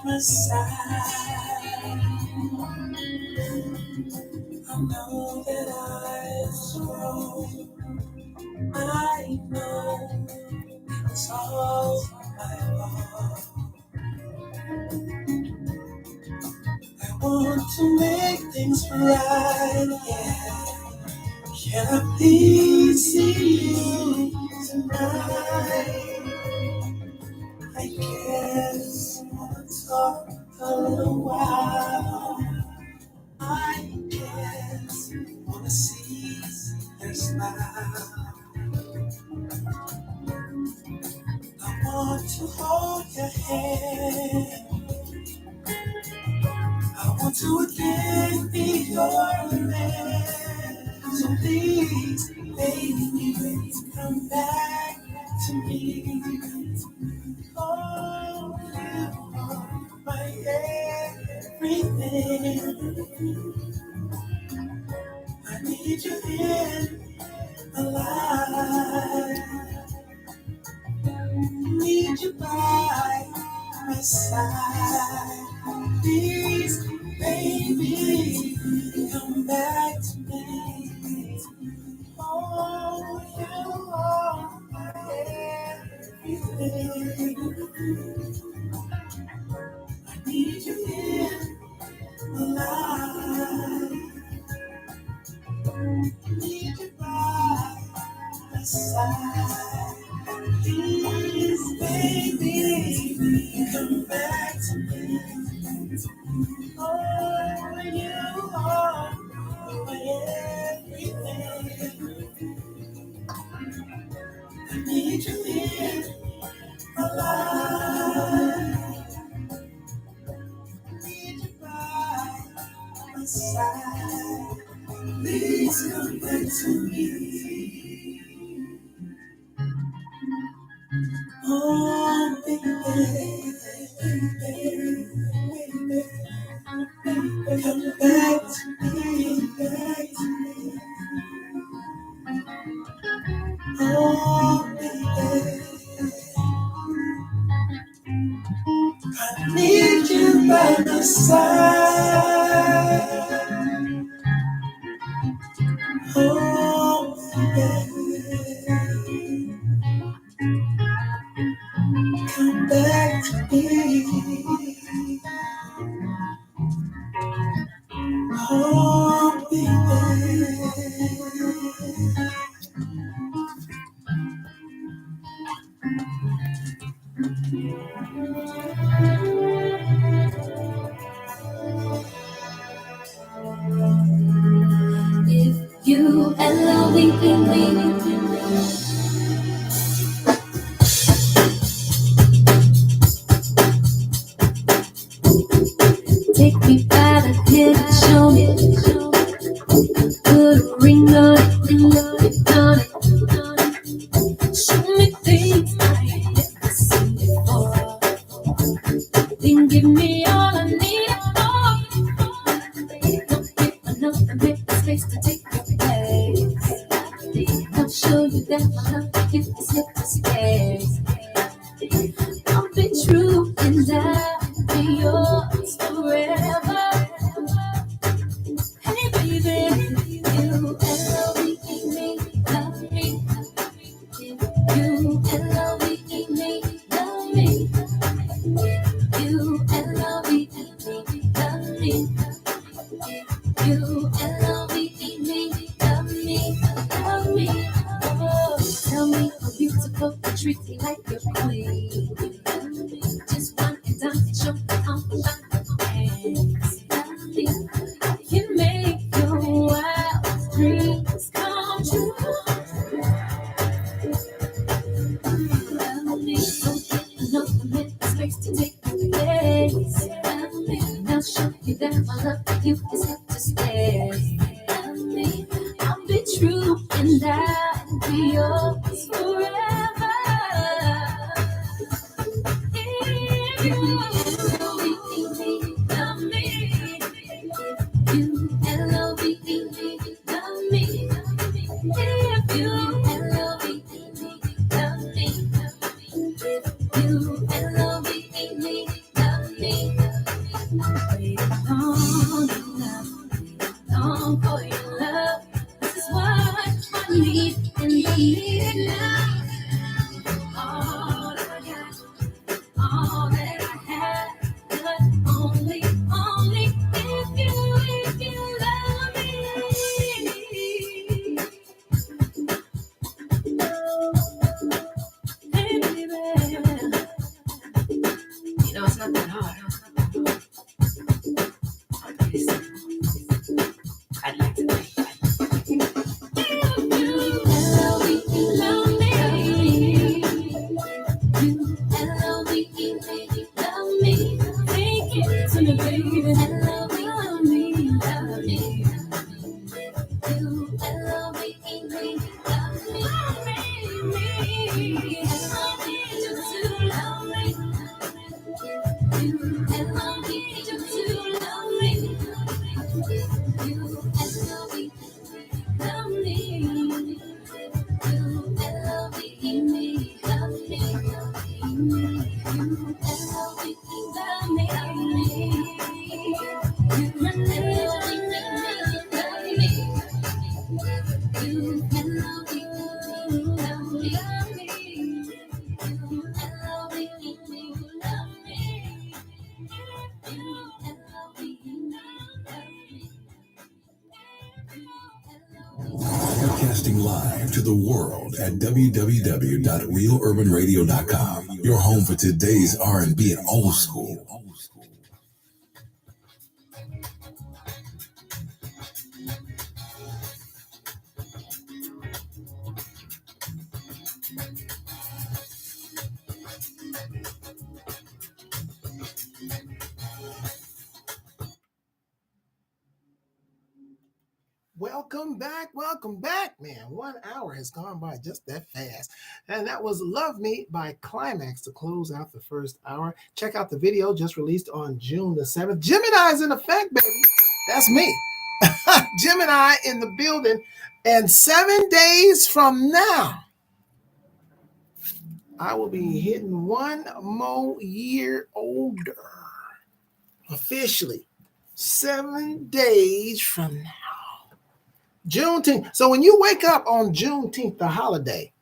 my side. I know that I've grown. I know it's all my fault. I want to make things right, yeah. Can I please see you tonight? I guess I wanna talk a little while. I guess I wanna see your smile. I want to hold your hand. I want to again be your man. So please, baby, come back to me. Oh, you are my everything. I need you in my life. Need you by my side. Please, baby, come back to me. Oh, you are my everything. I need you in my life. Need you by my side. Please, baby, come back to me. Oh, you are my everything. I need you in my life. Need you by my side. Please come back to me. Oh, baby, baby, baby, come back to me, back to me. Oh, baby, I need you by my side. Oh, baby, come back to me. Oh, baby. If you allow me, take me by the head, show me, put a ring on it, show me things I ain't never seen before. Then give me all I need, don't give enough and make the space to take your place. I'll show you that my love is necessary. I'll be true and I'll be yours forever. Hey baby, you L-O-V-E me, love me. You L-O-V-E me, love me. You L-O-V-E me, love me. You likes to take the place. I'll show you that my love for you is here to stay. I'll be true and I'll be yours forever. If you love me, you L-O-V-E, love me. If you L-O-V-E, love me. If you L-O-V-E, love me. Waiting long for your love. This is what I need in the midnight. All that I got, all that I have, but only if you love me. Hey, baby. You know, it's not that hard. I'd like to think. If you love me, you L-O-V-E, love me. Think it to me, baby. L-O-V-E, love me. You L-O-V-E, love me. L-O-V-E, just to love me. You L-O-V-E, just to love me. You L-O-V-E, love me. You L-O-V-E, love me. Broadcasting live to the world at www.realurbanradio.com. Your home for today's R&B and old school. Welcome back, man. 1 hour has gone by just that fast. And that was Love Me by Climax to close out the first hour. Check out the video just released on June the 7th. Gemini's in effect, baby. That's me. Gemini in the building. And 7 days from now, I will be hitting 1 more year older. Officially. 7 days from now. Juneteenth. So when you wake up on Juneteenth, the holiday,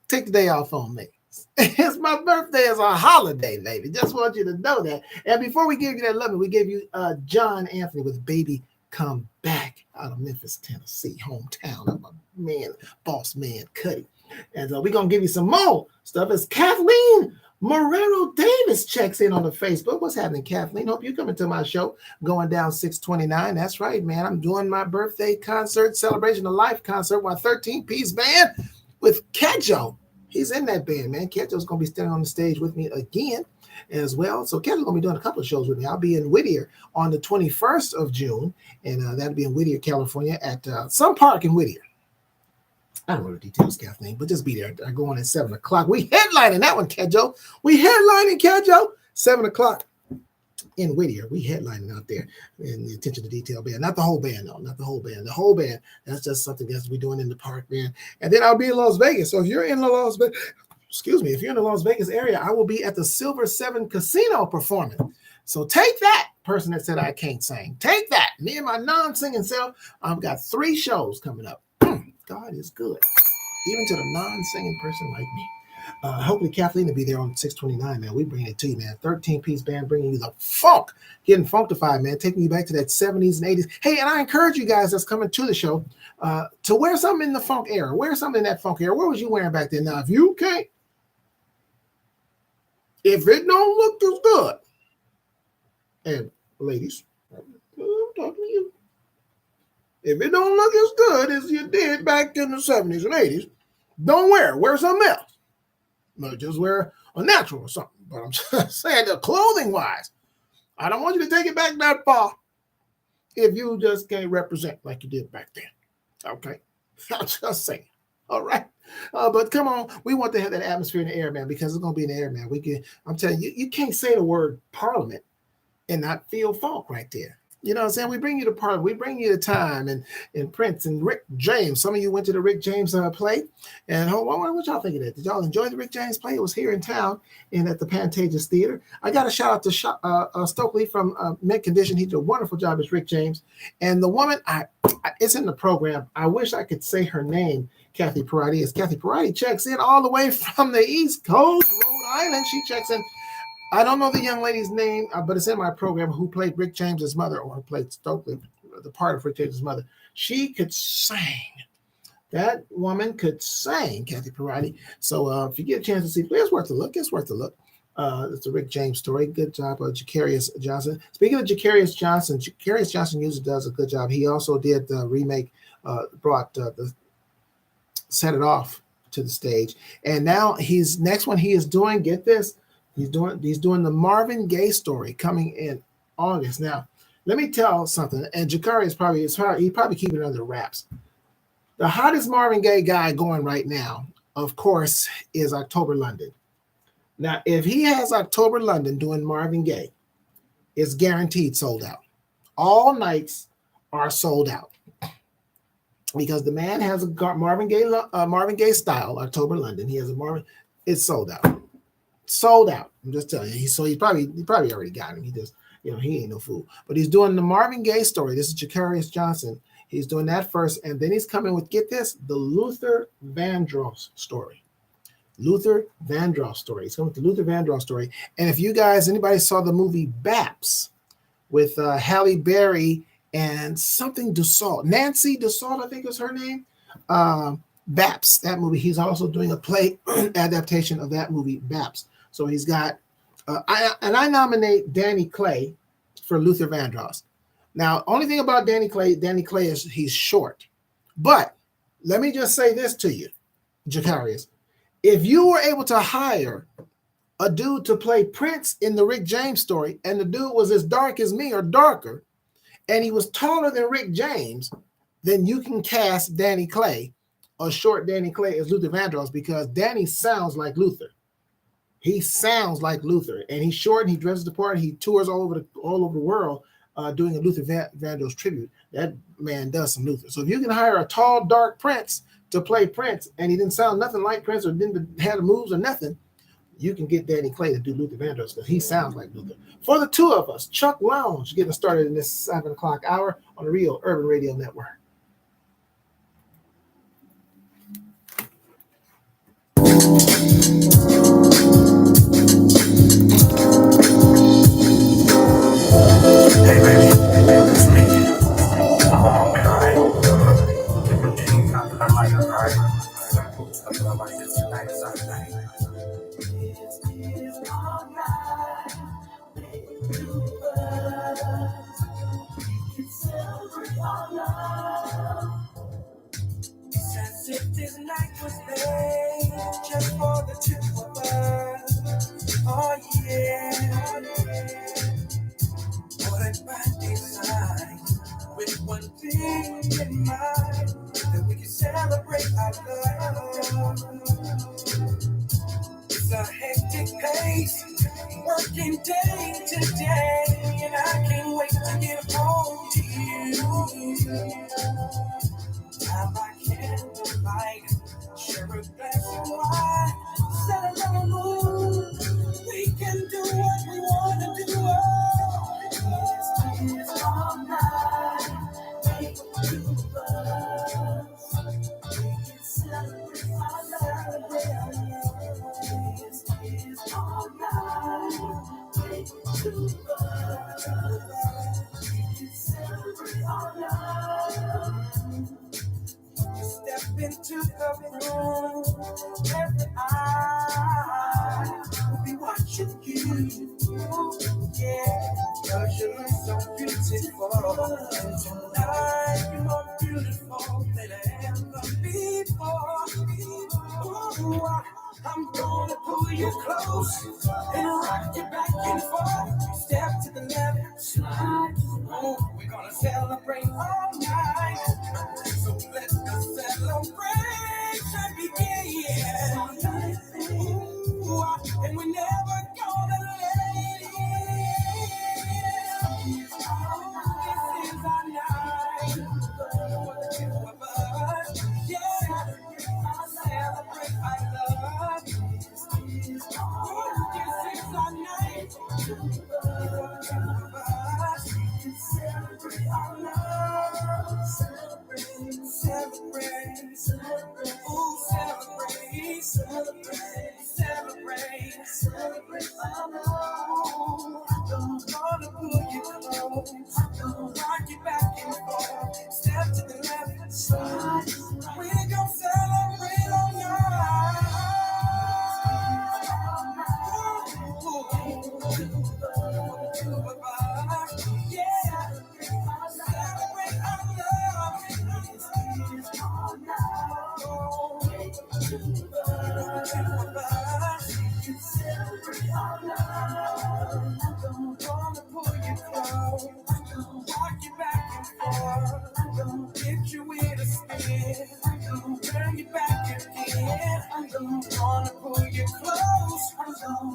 take the day off on me. It's my birthday as a holiday, baby. Just want you to know that. And before we give you that love, we give you John Anthony with Baby Come Back out of Memphis, Tennessee, hometown of my man, boss man, Cuddy. And we're going to give you some more stuff as Kathleen Morero Davis checks in on the Facebook. What's happening, Kathleen? Hope you're coming to my show. Going down 629. That's right, man. I'm doing my birthday concert, Celebration of Life concert with a 13-piece band with Kedjo. He's in that band, man. Kedjo's going to be standing on the stage with me again as well. So Kedjo's going to be doing a couple of shows with me. I'll be in Whittier on the 21st of June, and that'll be in Whittier, California at some park in Whittier. I don't know the details, Kathleen, but just be there. I go on at 7 o'clock. We headlining that one, Kedjo. We headlining, Kedjo. 7 o'clock in Whittier. We headlining out there in the Attention to Detail band. Not the whole band, though. Not the whole band. The whole band, that's just something that's we're doing in the park, man. And then I'll be in Las Vegas. So if you're in the Las Vegas, if you're in the Las Vegas area, I will be at the Silver 7 Casino performing. So take that, person that said I can't sing. Take that. Me and my non-singing self, I've got 3 shows coming up. God is good, even to the non-singing person like me. Hopefully Kathleen will be there on 629, man. We bringing it to you, man. 13-piece band bringing you the funk, getting funkified, man, taking you back to that 70s and 80s. Hey, and I encourage you guys that's coming to the show to wear something in the funk era. Wear something in that funk era. What was you wearing back then? Now, if you can't, if it don't look as good, and ladies, I'm talking to you. If it don't look as good as you did back in the 70s and 80s, don't wear it. Wear something else. But just wear or natural or something. But I'm just saying that clothing wise, I don't want you to take it back that far if you just can't represent like you did back then. Okay? I'm just saying. All right. But come on, we want to have that atmosphere in the air, man, because it's gonna be in the air, man. I'm telling you, you can't say the word parliament and not feel funk right there. You know what I'm saying? We bring you the part, we bring you the time and Prince and Rick James. Some of you went to the Rick James play. And what y'all think of that? Did y'all enjoy the Rick James play? It was here in town and at the Pantages Theater. I got a shout out to Stokely from Mint Condition. He did a wonderful job as Rick James. And the woman, it's in the program. I wish I could say her name, Kathy Parati. As Kathy Parati checks in all the way from the East Coast, Rhode Island. She checks in. I don't know the young lady's name, but it's in my program, who played Rick James's mother, or who played Stokely, the part of Rick James's mother. She could sing. That woman could sing, Kathy Parati. So if you get a chance to see, it's worth a look. It's worth a look. It's a Rick James story. Good job, Jacarius Johnson. Speaking of Jacarius Johnson usually does a good job. He also did the remake, brought the Set It Off to the stage. And now next one he is doing, get this, he's doing the Marvin Gaye story coming in August. Now, let me tell something, and Jakari he's probably keeping it under wraps. The hottest Marvin Gaye guy going right now, of course, is October London. Now, if he has October London doing Marvin Gaye, it's guaranteed sold out. All nights are sold out. Because the man has a Marvin Gaye style, October London. He has a Marvin, it's sold out. Sold out. I'm just telling you. He probably already got him. He just, he ain't no fool. But he's doing the Marvin Gaye story. This is Jacarius Johnson. He's doing that first, and then he's coming with, get this, the Luther Vandross story. Luther Vandross story. He's coming with the Luther Vandross story. And if anybody saw the movie Baps with Halle Berry and something Dussault, Nancy Dussault, I think is her name. Baps, that movie. He's also doing a play adaptation of that movie, Baps. So he's got, I nominate Danny Clay for Luther Vandross. Now, only thing about Danny Clay is he's short. But let me just say this to you, Jacarius. If you were able to hire a dude to play Prince in the Rick James story, and the dude was as dark as me or darker, and he was taller than Rick James, then you can cast Danny Clay, or short Danny Clay, as Luther Vandross, because Danny sounds like Luther. He sounds like Luther, and he's short, and he dresses the part. He tours all over the world doing a Luther Vandross tribute. That man does some Luther. So if you can hire a tall, dark Prince to play Prince, and he didn't sound nothing like Prince or didn't have the moves or nothing, you can get Danny Clay to do Luther Vandross because he sounds like Luther. For the two of us, Chuck Lounge getting started in this 7 o'clock hour on the Real Urban Radio Network. Hey baby, it's me. I'm on it, alright? I like it, alright? Something I like this tonight is our night. As if this night was made just for the two of us. Oh yeah. What by design, with one thing in mind, that we can celebrate our love. It's a hectic pace, working day to day, and I can't wait to get home to you. Time by candlelight, share a glass of wine, set another mood. We can do what we want to do. It's all night, make two of us. We can celebrate our love. It's all night, make two of us. We can celebrate our love. Step into the room, every eye will be watching you. Yeah, 'cause you look so beautiful, and tonight you're more beautiful than ever before. Ooh, I'm gonna pull you close We're gonna celebrate all night. So let the celebration begin. Ooh, and we're never gonna let it end. This is our night. For the two of us. Yeah. Celebrate our love. Ooh, this is our night. Celebrate our love. Celebrate. Ooh, celebrate. Celebrate our love. Gonna pull you close. Rock you back and forth. Step to the left, slide. We're gonna celebrate all night. Gonna pull you close, walk you back and forth, get you with a spin, turn you back again. Gonna pull you close,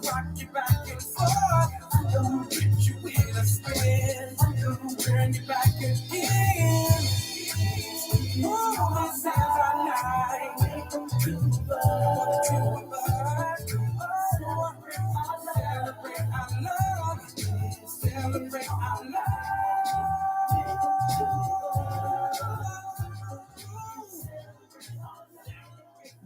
rock you back and forth, get you with a spin, turn you back again. Oh, this is our night. Two of us. Celebrate our love. Celebrate our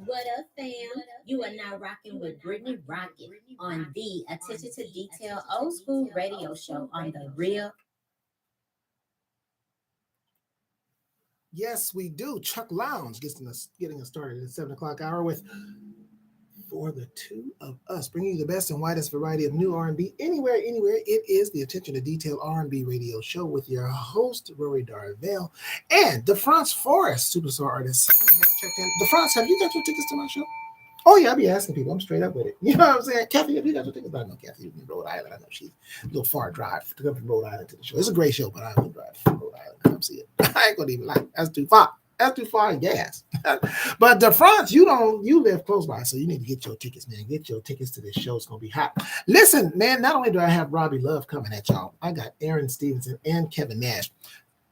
What up, fam? You are now rocking with Brittany Rocket on the Attention to Detail Old School Radio Show on the Real. Yes, we do. Chuck Lounge getting us started at the 7 o'clock hour with For the Two of Us, bringing you the best and widest variety of new R&B anywhere. It is the Attention to Detail R&B radio show with your host, Rory Darvell, and DeFrance Forrest, superstar artist. Checked in. DeFrance, have you got your tickets to my show? Oh, yeah, I'll be asking people. I'm straight up with it. You know what I'm saying? Kathy, have you got your tickets? I know Kathy in Rhode Island. I know she's a little far drive to come from Rhode Island to the show. It's a great show, but I don't drive from Rhode Island to come see it. I ain't going to even like it. That's too far. That's too far in gas. But DeFrance, you live close by, so you need to get your tickets, man. Get your tickets to this show. It's going to be hot. Listen, man, not only do I have Robbie Love coming at y'all, I got Aaron Stevenson and Kevin Nash.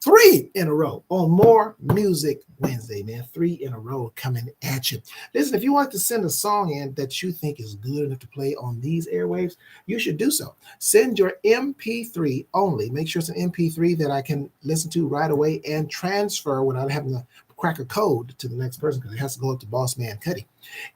3 in a row on More Music Wednesday, man. 3 in a row coming at you. Listen, if you want to send a song in that you think is good enough to play on these airwaves, you should do so. Send your MP3 only. Make sure it's an MP3 that I can listen to right away and transfer without having to crack a code to the next person, because it has to go up to Boss Man Cuddy.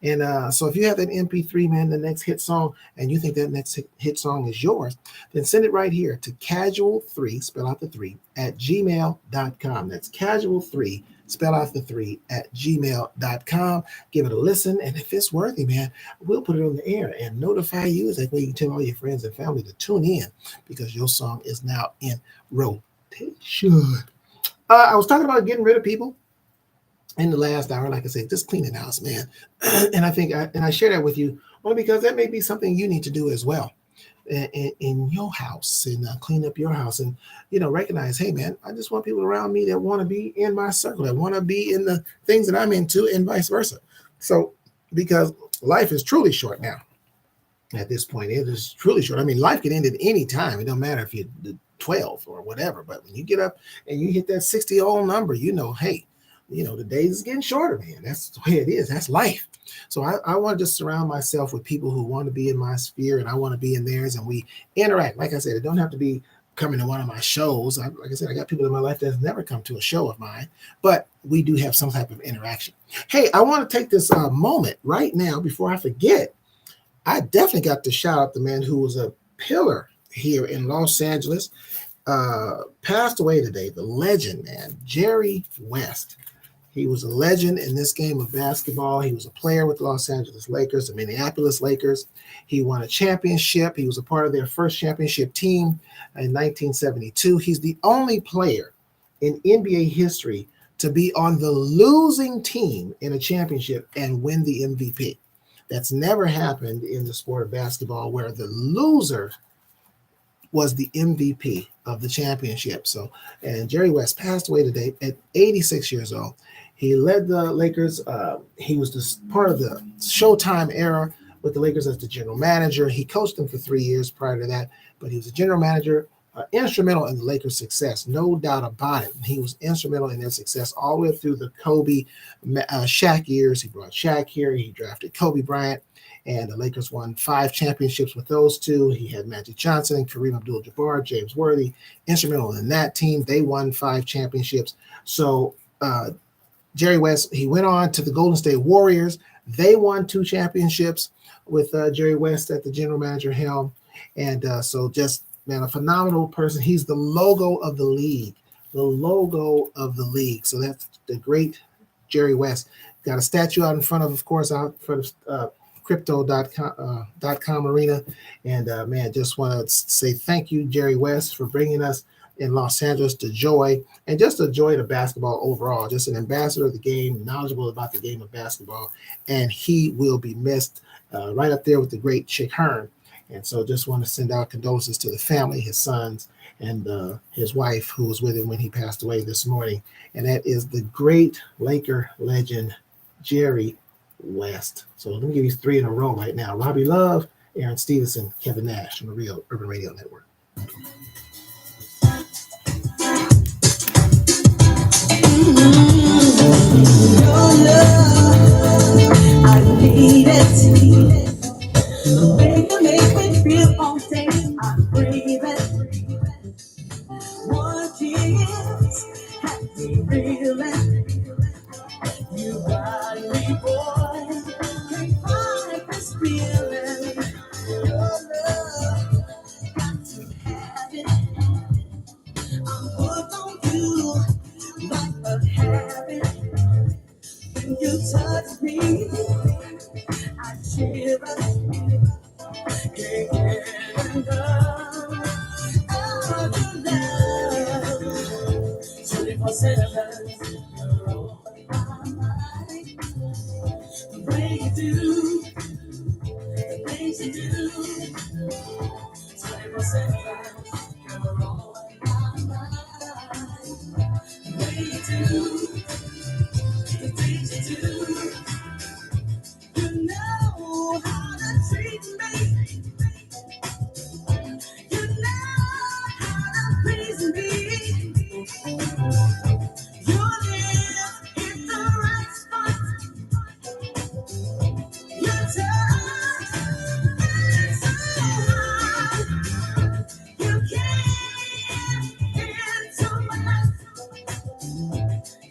And so if you have that MP3, man, the next hit song, and you think that next hit song is yours, then send it right here to casual3, spell out the 3, at gmail.com. That's casual3, spell out the 3, at gmail.com. Give it a listen, and if it's worthy, man, we'll put it on the air and notify you. That way you can tell all your friends and family to tune in, because your song is now in rotation. I was talking about getting rid of people in the last hour. Like I said, just cleaning house, man. And I think I share that with you only because that may be something you need to do as well in your house, and clean up your house, and recognize, hey man, I just want people around me that want to be in my circle, that want to be in the things that I'm into, and vice versa. So because life is truly short now. At this point, it is truly short. I mean, life can end at any time. It don't matter if you're 12 or whatever, but when you get up and you hit that 60-old number, hey, the days is getting shorter, man. That's the way it is. That's life. So I want to just surround myself with people who want to be in my sphere, and I want to be in theirs, and we interact. Like I said, it don't have to be coming to one of my shows. Like I said, I got people in my life that have never come to a show of mine, but we do have some type of interaction. Hey, I want to take this moment right now before I forget. I definitely got to shout out the man who was a pillar here in Los Angeles, passed away today, the legend, man, Jerry West. He was a legend in this game of basketball. He was a player with the Los Angeles Lakers, the Minneapolis Lakers. He won a championship. He was a part of their first championship team in 1972. He's the only player in NBA history to be on the losing team in a championship and win the MVP. That's never happened in the sport of basketball, where the loser was the MVP of the championship. So, and Jerry West passed away today at 86 years old. He led the Lakers. He was part of the Showtime era with the Lakers as the general manager. He coached them for 3 years prior to that, but he was a general manager, instrumental in the Lakers' success, no doubt about it. He was instrumental in their success all the way through the Kobe, Shaq years. He brought Shaq here. He drafted Kobe Bryant, and the Lakers won 5 championships with those two. He had Magic Johnson, Kareem Abdul-Jabbar, James Worthy, instrumental in that team. They won 5 championships. So Jerry West, he went on to the Golden State Warriors. They won 2 championships with Jerry West at the general manager helm. And so just, man, a phenomenal person. He's the logo of the league, So that's the great Jerry West. Got a statue out in front of course, out in front of crypto.com arena. And man, just want to say thank you, Jerry West, for bringing us in Los Angeles to joy, and just a joy to basketball overall. Just an ambassador of the game, knowledgeable about the game of basketball, and he will be missed right up there with the great Chick Hearn. And so just want to send out condolences to the family, his sons, and his wife, who was with him when he passed away this morning. And that is the great Laker legend, Jerry West. So let me give you 3 in a row right now. Robbie Love, Aaron Stevenson, Kevin Nash on the Real Urban Radio Network. Your love, I need it. The way you make me feel all day, I breathe it. One kiss, had me reeling. You got me, boy. Can't fight this feeling. Your love, got to have it. I'm hooked on you like a habit. When you touch me, I shiver. Can't get enough of your love. 24/7, you're on my mind. The way you do, the things you do. 24/7, you're on my mind. The way you do, the things you do. You know how to treat me. You know how to please me. Your lips hit the right spot. Your touch is so hot. You came into my life.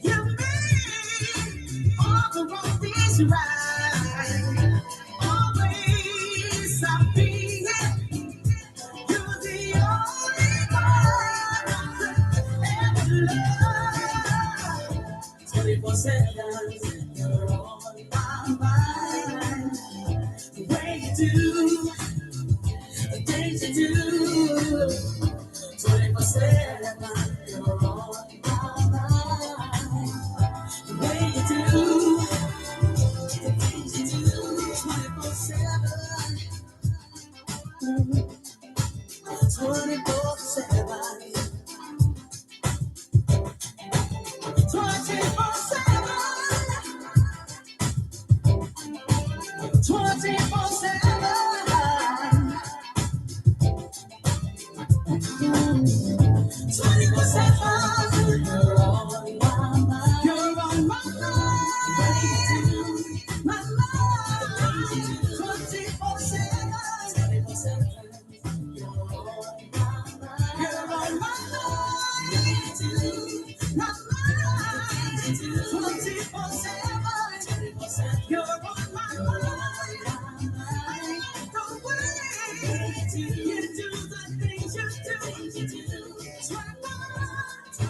You made all the wrong things right. Always I'll be here. You're the only one I could ever love. 24/7, you're on my mind. The way you do, the things you do. 24/7, you're on my mind. The way you do, the things you do. 24/7. 24/7. 24/7. 24/7. 24/7. You're on my mind. You're on my mind. My mind. 24/7. 24/7. You're on my mind. You're on my mind. My mind. 24/7. You're on my mind. I love the way you do the things you do. 24/7.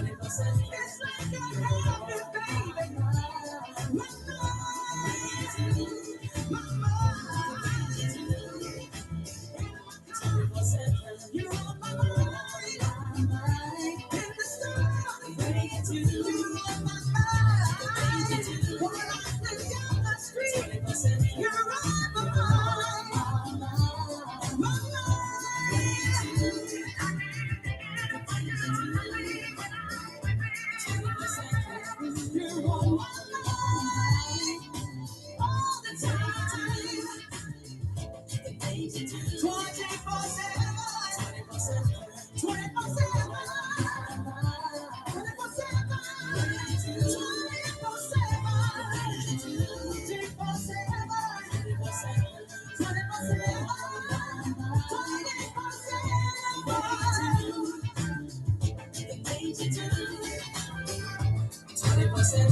I'm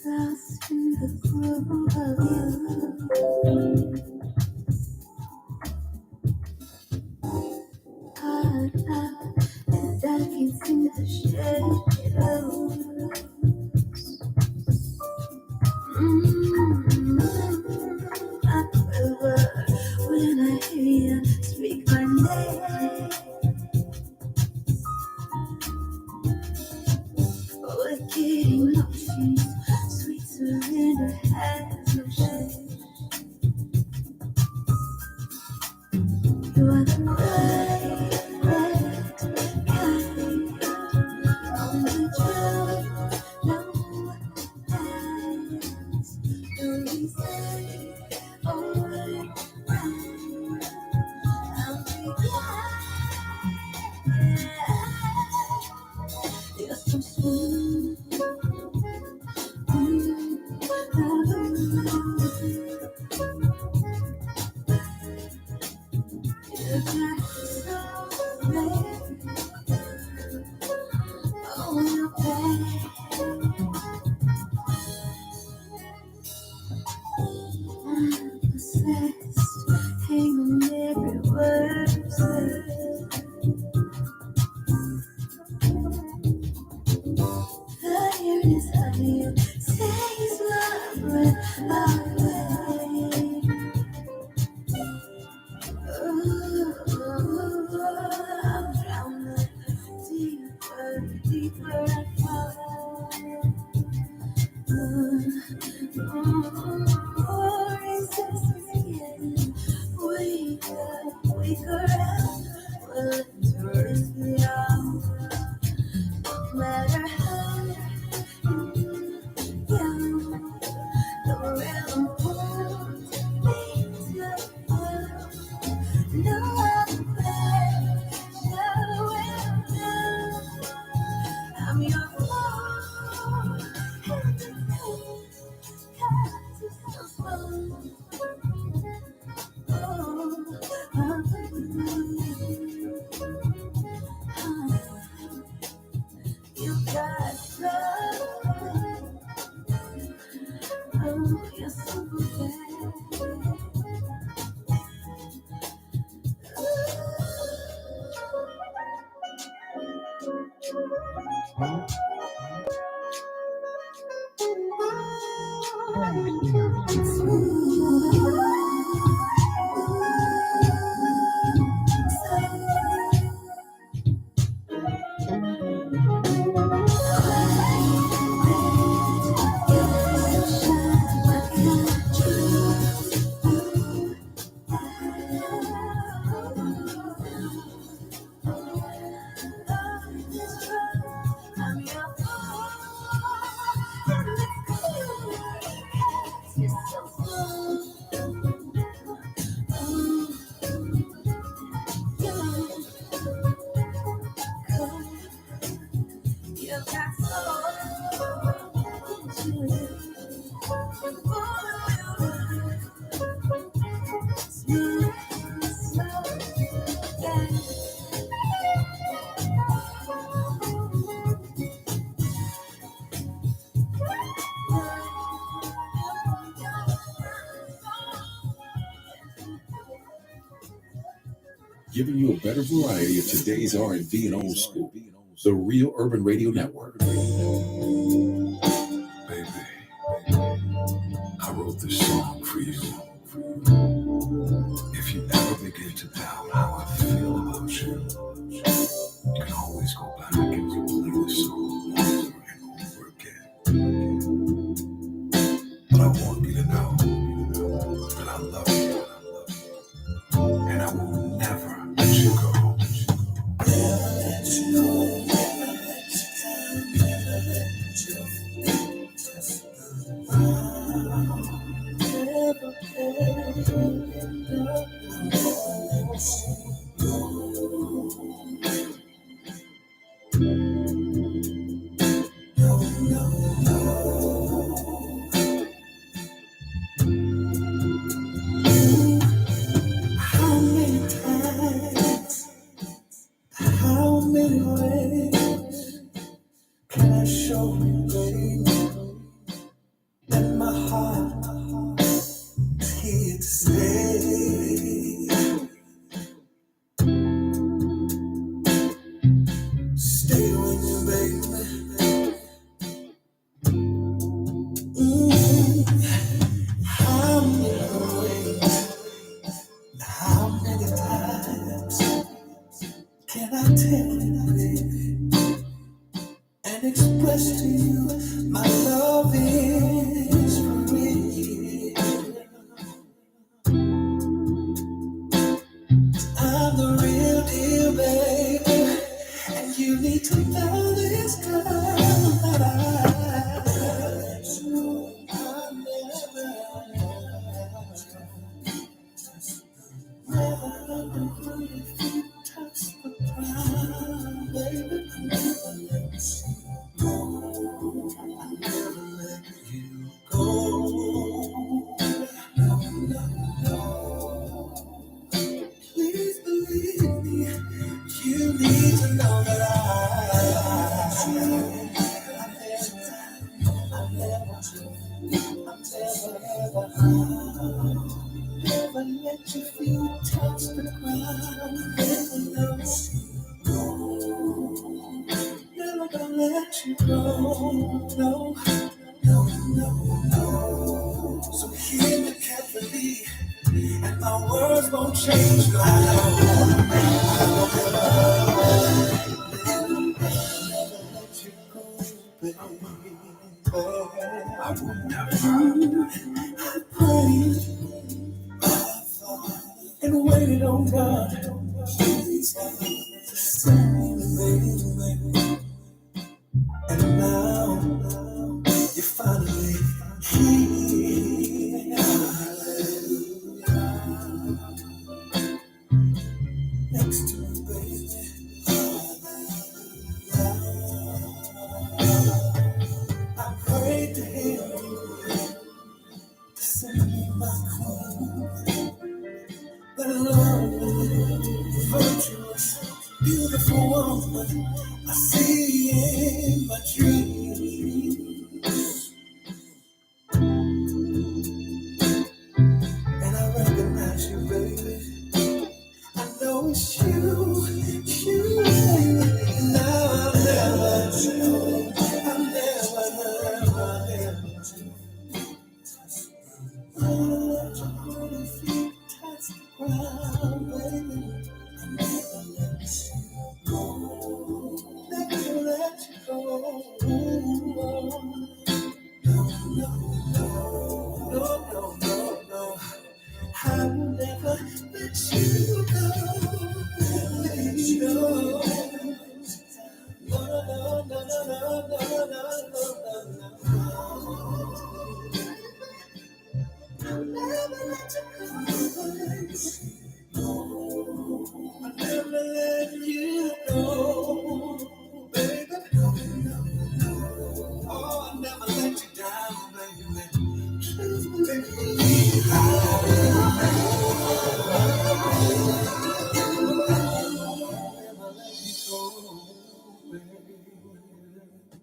lost in the groove of you. Hard love, and I can't seem to shake it out. I quiver when I hear you speak my name. Wicked emotions, sweet surrender has no shame. You are the greatest kind. Only true, no lies. Don't be safe or right. I'll be glad. You're so smooth. Hang on every word you say. The air is higher, stays my breath away. I'm drowning deeper, deeper I fall. Resistance weaker out. Well, it's the hour. No matter how young, the rhythm pulls me to no other pleasure will do. I'm your fault, and the cut is so smooth. You got love. Oh, you're so I'm your you're so smooth. You got soul. Smooth, smooth, yeah. Giving you a better variety of today's R&B and old school. The Real Urban Radio Network. Baby, I wrote this song for you. If you ever begin to doubt how I feel about you, you can always go back and you will play this song over and over again. But I want you to know that I love you, and I will never let you go. How many times, how many ways can I show you, baby, that my heart is here to stay? Stay with you, baby. How many ways, how many times can I tell you, baby, and express to you my love is real? I'm the real deal, baby, and you need to know this, girl, that I never let your feet touch the ground, baby. I never let you go. I never let you go. No, no, no. Please believe me. You need to know that never let your feet touch the ground. Never gonna let you go. No, no, no, no. So hear me carefully, and my words won't change. No, I will never pray and waited on God to send me, baby. And now you're finally here. Next to me, baby. I prayed to Him to send me my queen, the lovely, virtuous, beautiful woman I see in my dreams. And I recognize you, baby. I know it's you, and now I'll never let you go. I'll never let your holy feet touch the ground, baby. I'll never let you go. Never let you go. No, no, no, no, no, no. I will never let you go. Let you go. No, no, no, no, no, no, no, no, no. I'll never let you go. I'll never let you go, baby. Oh, I'll never let you down, baby. Just believe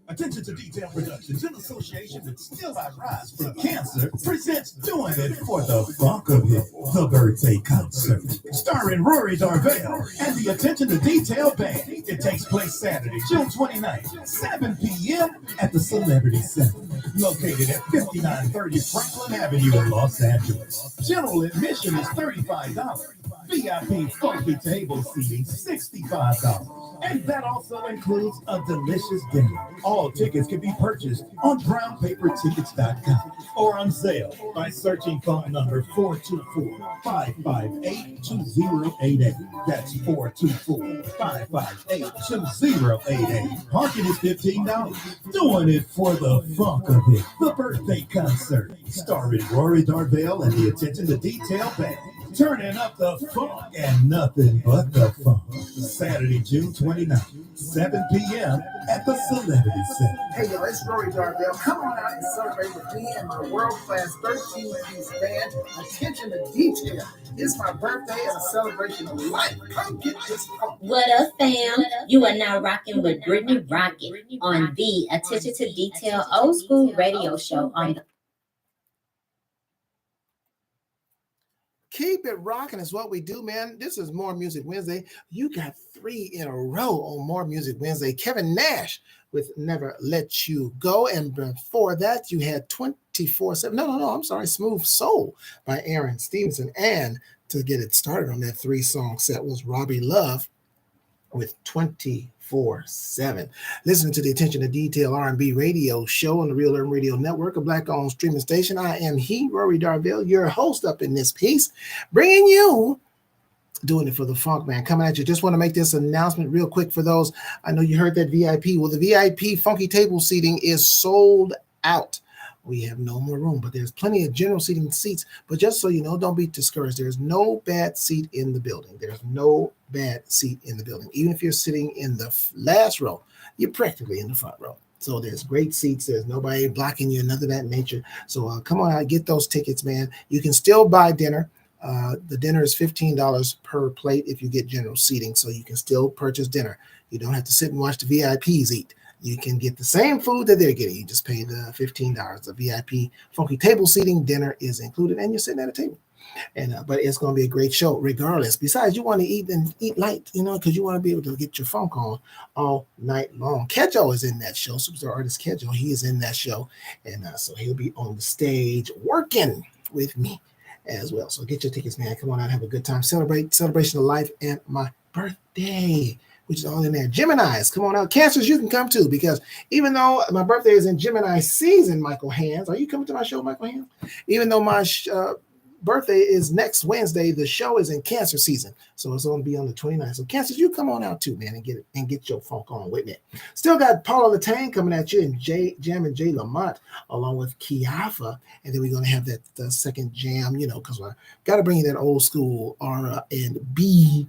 Attention to Detail Productions in association with Still I Rise from Cancer presents Doing It for the Funk of It, the birthday concert, starring Rory Darvell and the Attention to Detail Band. It takes place Saturday, June 29th, 7 p.m. at the Celebrity Center, located at 5930 Franklin Avenue in Los Angeles. General admission is $35. VIP funky table seating $65. And that also includes a delicious dinner. All tickets can be purchased on brownpapertickets.com or on sale by searching phone number 424-558-2088. That's 424-558-2088. Parking is $15. Doing it for the funk of it. The birthday concert starring Rory Darvell and the Attention to Detail Band. Turning up the funk and nothing but the funk. Saturday, June 29th, 7 p.m. at the Celebrity Center. Hey, yo, it's Rory Darvell. Come on out and celebrate with me and my world-class 13-piece band, Attention to Detail. It's my birthday and a celebration of life. Come get this funk. What up, fam? You are now rocking with Brittany Rocket on the Attention to Detail Old School Radio Show on the Keep it rocking is what we do, man. This is More Music Wednesday. You got 3 in a row on More Music Wednesday. Kevin Nash with Never Let You Go. And before that, you had 24/7. No, I'm sorry. Smooth Soul by Aaron Stevenson. And to get it started on that 3-song set was Robbie Love with 24/7. Listening to the Attention to Detail R&B radio show on the Real Urban Radio Network, a black-owned streaming station. I am Rory Darvell, your host up in this piece, bringing you Doing It for the Funk, man. Coming at you. Just want to make this announcement real quick for those. I know you heard that VIP. Well, the VIP funky table seating is sold out. We have no more room, but there's plenty of general seating seats. But just so you know, don't be discouraged. There's no bad seat in the building. There's no bad seat in the building. Even if you're sitting in the last row, you're practically in the front row. So there's great seats. There's nobody blocking you, none of that nature. So come on out, get those tickets, man. You can still buy dinner. The dinner is $15 per plate if you get general seating. So you can still purchase dinner. You don't have to sit and watch the VIPs eat. You can get the same food that they're getting. You just pay the $15. The VIP funky table seating dinner is included, and you're sitting at a table. And but it's going to be a great show regardless. Besides, you want to eat and eat light, because you want to be able to get your funk on all night long. Kedjo is in that show. Superstar artist Kedjo, he is in that show. And so he'll be on the stage working with me as well. So get your tickets, man. Come on out, have a good time. Celebration of life and my birthday, which is all in there. Geminis, come on out. Cancers, you can come too, because even though my birthday is in Gemini season, Michael Hands, are you coming to my show, Michael Hands? Even though my birthday is next Wednesday, the show is in Cancer season, so it's going to be on the 29th. So Cancers, you come on out too, man, and get your funk on with me. Still got Paula Latane coming at you, and Jam and Jay Lamont along with Kiafa, and then we're going to have that second jam, because I got to bring you that old school R&B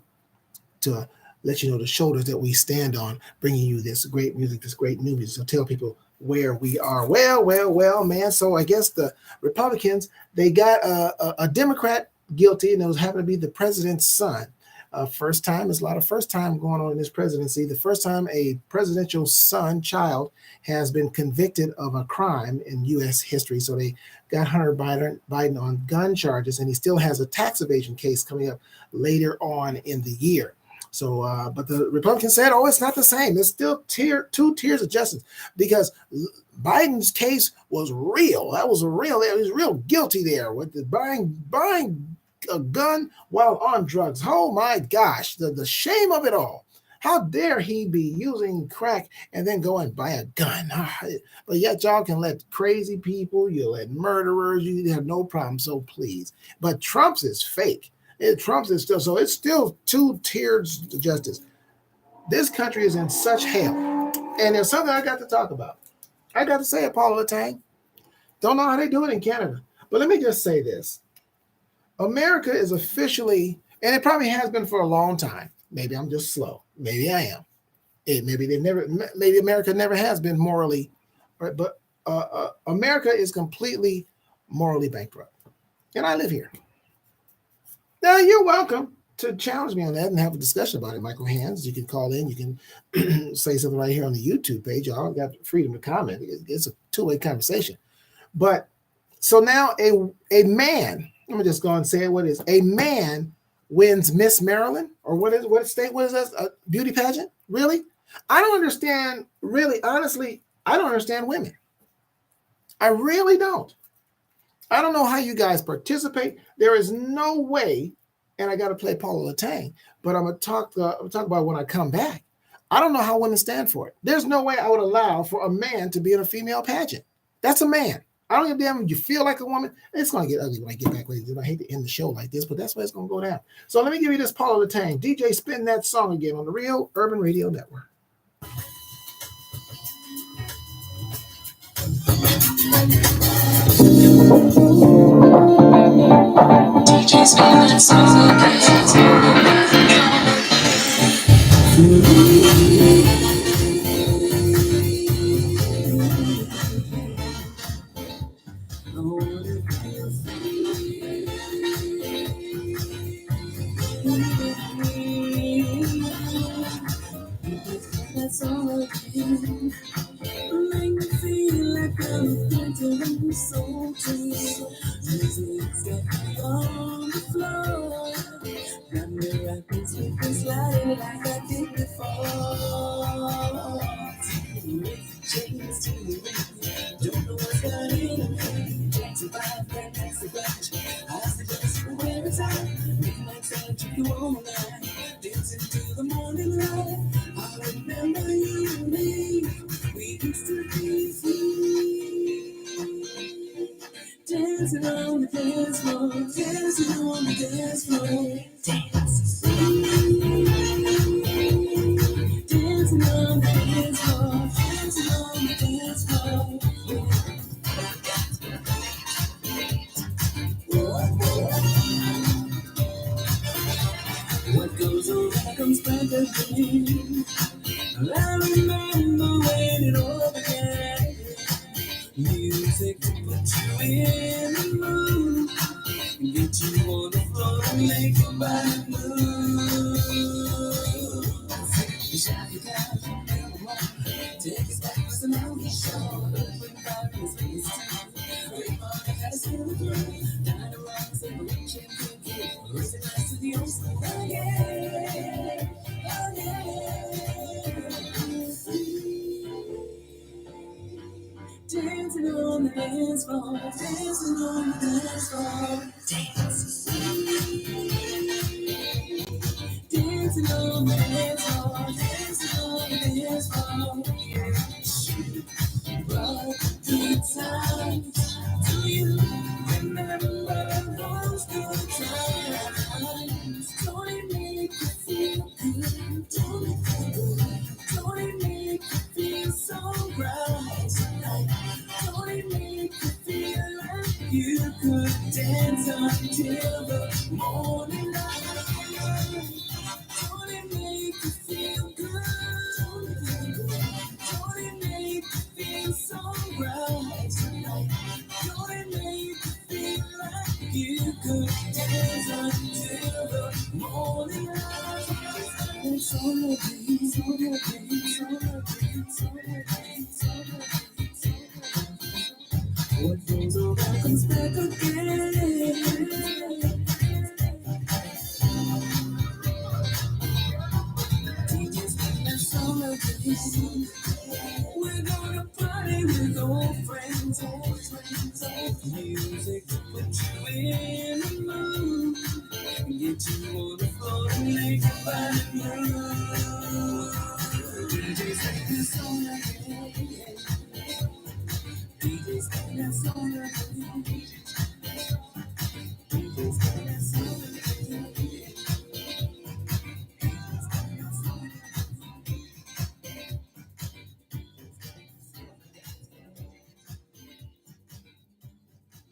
to let you know the shoulders that we stand on, bringing you this great music, this great new music. So tell people where we are. Well, man. So I guess the Republicans, they got a Democrat guilty, and it was happened to be the president's son. First time, there's a lot of first time going on in this presidency. The first time a presidential child has been convicted of a crime in U.S. history. So they got Hunter Biden on gun charges, and he still has a tax evasion case coming up later on in the year. So, but the Republicans said, it's not the same. There's still two tiers of justice, because Biden's case was real. That was real. He was real guilty there with the buying a gun while on drugs. Oh my gosh, the shame of it all. How dare he be using crack and then go and buy a gun? But yet y'all can let crazy people, you let murderers, you have no problem. So please. But Trump's is fake. Trump's is still, so it's still 2 tiers to justice. This country is in such hell. And there's something I got to talk about. I got to say it, Paula Latane. Don't know how they do it in Canada. But let me just say this. America is officially, and it probably has been for a long time. Maybe I'm just slow. Maybe I am. Maybe America never has been morally, right? But America is completely morally bankrupt. And I live here. Now, you're welcome to challenge me on that and have a discussion about it, Michael Hands. You can call in. You can say something right here on the YouTube page. Y'all got freedom to comment. It's a two-way conversation. But so now a man, let me just go and say what it is. A man wins Miss Maryland, or what state was this? A beauty pageant? Really? I don't understand, really, honestly, I don't understand women. I really don't. I don't know how you guys participate. There is no way, and I got to play Paula Latane, but I'm going to talk about when I come back. I don't know how women stand for it. There's no way I would allow for a man to be in a female pageant. That's a man. I don't give a damn if you feel like a woman. It's going to get ugly when I get back with it. I hate to end the show like this, but that's where it's going to go down. So let me give you this Paula Latang. DJ, spin that song again on the Real Urban Radio Network. DJ, spin that song That's all again. Make me feel like I'm entering so deep. Music's got me on the floor. Got me rocking, slipping, sliding like I did before. Chains to the ring. Don't know what's got in me. To buy that taxi clutch. I suggest we wear it out. Midnight sound to you all night. Dancing to the morning light. I remember you and me. We used to be free. Dancing on the dance floor. Dancing on the dance floor. Dance. Dancing on the dance floor. Dancing on the dance floor. What goes around comes back again. I remember when it all began. Music to put you in the mood, get you on the floor and make your body move. Shout it out, never more. Take it back, listen on the show. Open fire is face to everybody had a skill to throw. Dynamite, celebration, raise it nice to the old school. Oh yeah, oh yeah. Dancing on the dance floor, dancing on the dance floor, dance. Dancing on the dance floor, dancing on the dance floor, yeah. Brought good times to you. Remember those good times. Don't it make you feel good? Don't it make you feel so right? Don't it make you feel like you could dance until the morning light? Don't it make you feel good? Don't it make you feel so right? Don't it make you feel like you could dance until the morning light? It's on the beat, it's on the beat, it's on the beat, it's on the beat, it's on the beat, it's on the beat. What goes around comes back again. DJs, that's all I do. We're gonna party with old friends, old friends. Music to put you in the mood, get you on the floor and make your body move. DJs, that's all I do. DJs, that's all I do. DJs, that's all I do.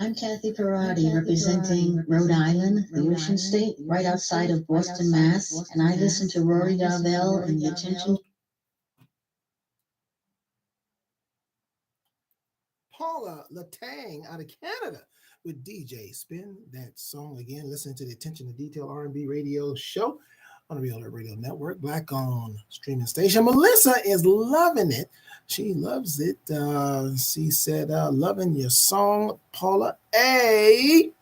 I'm Kathy Parati, representing Rhode Island, the Ocean State, right outside of Boston, Mass. And I listen to Rory Darvell and the Attention. Paula Latang out of Canada with DJ Spin that song again. Listening to the Attention to Detail R&B radio show on the Real Urban Radio Network, black on streaming station. Melissa is loving it. She loves it. She said, loving your song, Paula A.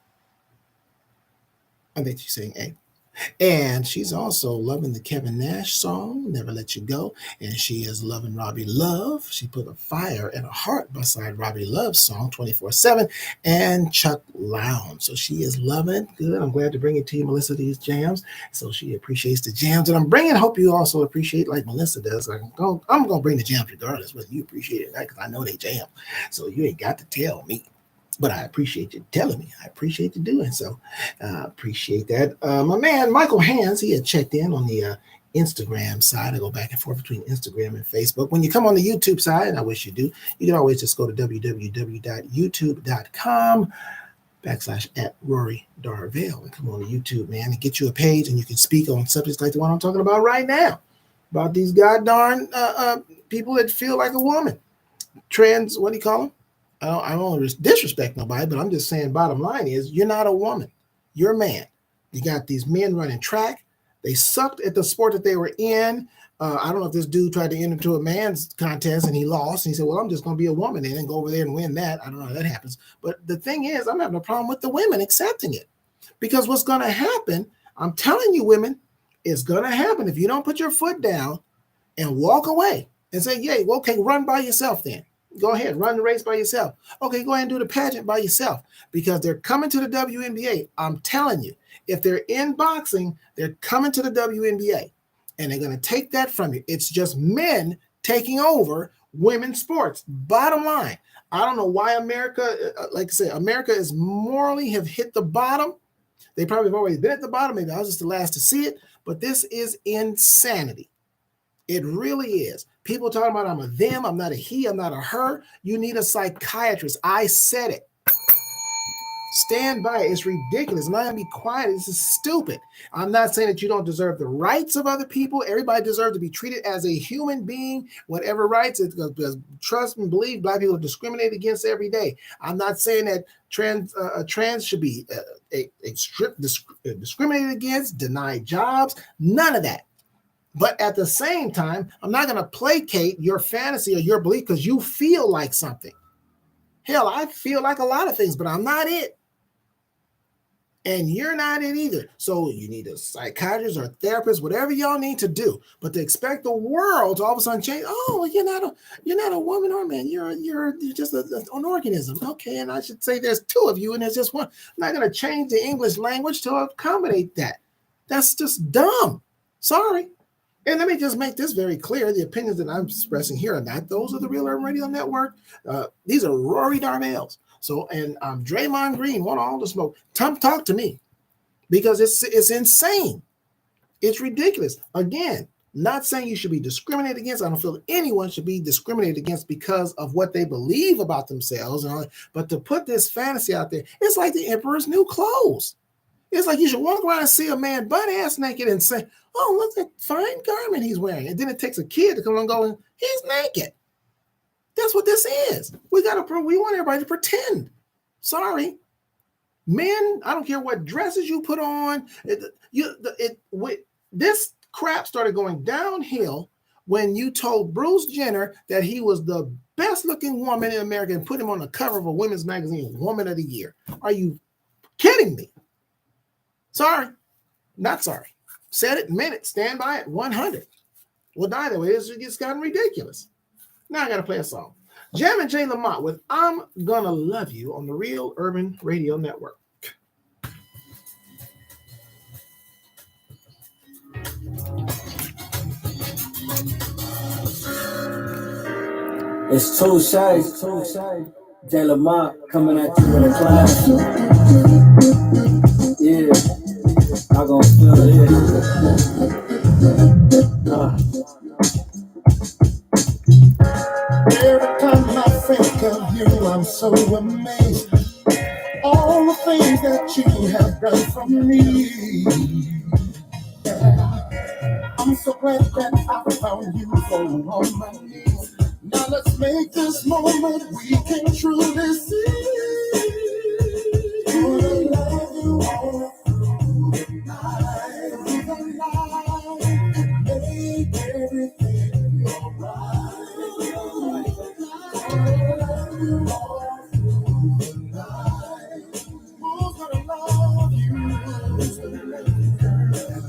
I think she's saying A. And she's also loving the Kevin Nash song, Never Let You Go. And she is loving Robbie Love. She put a fire and a heart beside Robbie Love's song 24/7 and Chuck Lounge. So she is loving it. Good. I'm glad to bring it to you, Melissa, these jams. So she appreciates the jams that I'm bringing. Hope you also appreciate like Melissa does. I'm going to bring the jams regardless whether you appreciate it, because I know they jam. So you ain't got to tell me. But I appreciate you telling me. I appreciate you doing so. Appreciate that. My man, Michael Hands, he had checked in on the Instagram side. I go back and forth between Instagram and Facebook. When you come on the YouTube side, and I wish you do, you can always just go to www.youtube.com/@Rory Darvell and come on to YouTube, man, and get you a page, and you can speak on subjects like the one I'm talking about right now, about these goddamn people that feel like a woman. Trans, what do you call them? I don't want to disrespect nobody, but I'm just saying bottom line is you're not a woman. You're a man. You got these men running track. They sucked at the sport that they were in. I don't know if this dude tried to enter into a man's contest and he lost. And he said, well, I'm just going to be a woman and then go over there and win that. I don't know how that happens. But the thing is, I'm having a problem with the women accepting it. Because what's going to happen, I'm telling you, women, it's going to happen if you don't put your foot down and walk away and say, yeah, well, okay, run by yourself then. Go ahead, run the race by yourself. Okay, go ahead and do the pageant by yourself, because they're coming to the WNBA. I'm telling you, if they're in boxing, they're coming to the WNBA, and they're going to take that from you. It's just men taking over women's sports. Bottom line, I don't know why America, like I said, America is morally have hit the bottom. They probably have always been at the bottom. Maybe I was just the last to see it, but this is insanity. It really is. People talking about I'm a them, I'm not a he, I'm not a her. You need a psychiatrist. I said it. Stand by it. It's ridiculous. I'm not going to be quiet. This is stupid. I'm not saying that you don't deserve the rights of other people. Everybody deserves to be treated as a human being, whatever rights. Trust and believe, Black people are discriminated against every day. I'm not saying that trans should be discriminated against, denied jobs, none of that. But at the same time, I'm not going to placate your fantasy or your belief because you feel like something. Hell, I feel like a lot of things, but I'm not it. And you're not it either. So you need a psychiatrist or a therapist, whatever y'all need to do. But to expect the world to all of a sudden change, oh, you're not a woman or a man. You're just an organism. Okay, and I should say there's two of you and there's just one. I'm not going to change the English language to accommodate that. That's just dumb. Sorry. And let me just make this very clear. The opinions that I'm expressing here are not those of the Real Urban Radio Network. These are Rory Darvell's. So, and Draymond Green want all the smoke. Talk to me, because it's insane. It's ridiculous. Again, not saying you should be discriminated against. I don't feel that anyone should be discriminated against because of what they believe about themselves. But to put this fantasy out there, it's like the emperor's new clothes. It's like you should walk around and see a man butt-ass naked and say, oh, look at that fine garment he's wearing. And then it takes a kid to come along and go, he's naked. That's what this is. We want everybody to pretend. Sorry. Men, I don't care what dresses you put on. This crap started going downhill when you told Bruce Jenner that he was the best-looking woman in America and put him on the cover of a women's magazine, Woman of the Year. Are you kidding me? Sorry. Not sorry. Said it, meant it, stand by it, 100. Well, die that way. It's gotten ridiculous. Now I got to play a song. Jam and Jay Lamont with I'm Gonna Love You on the Real Urban Radio Network. It's too shy. Jay Lamont coming at you with a class. Yeah. I gon' feel it. Every time I think of you, I'm so amazed. All the things that you have done for me. I'm so glad that I found you falling on my knees. Now let's make this moment we can truly see. Gonna love you all through the night. Make everything alright. Gonna love you all through the night. Who's gonna love you?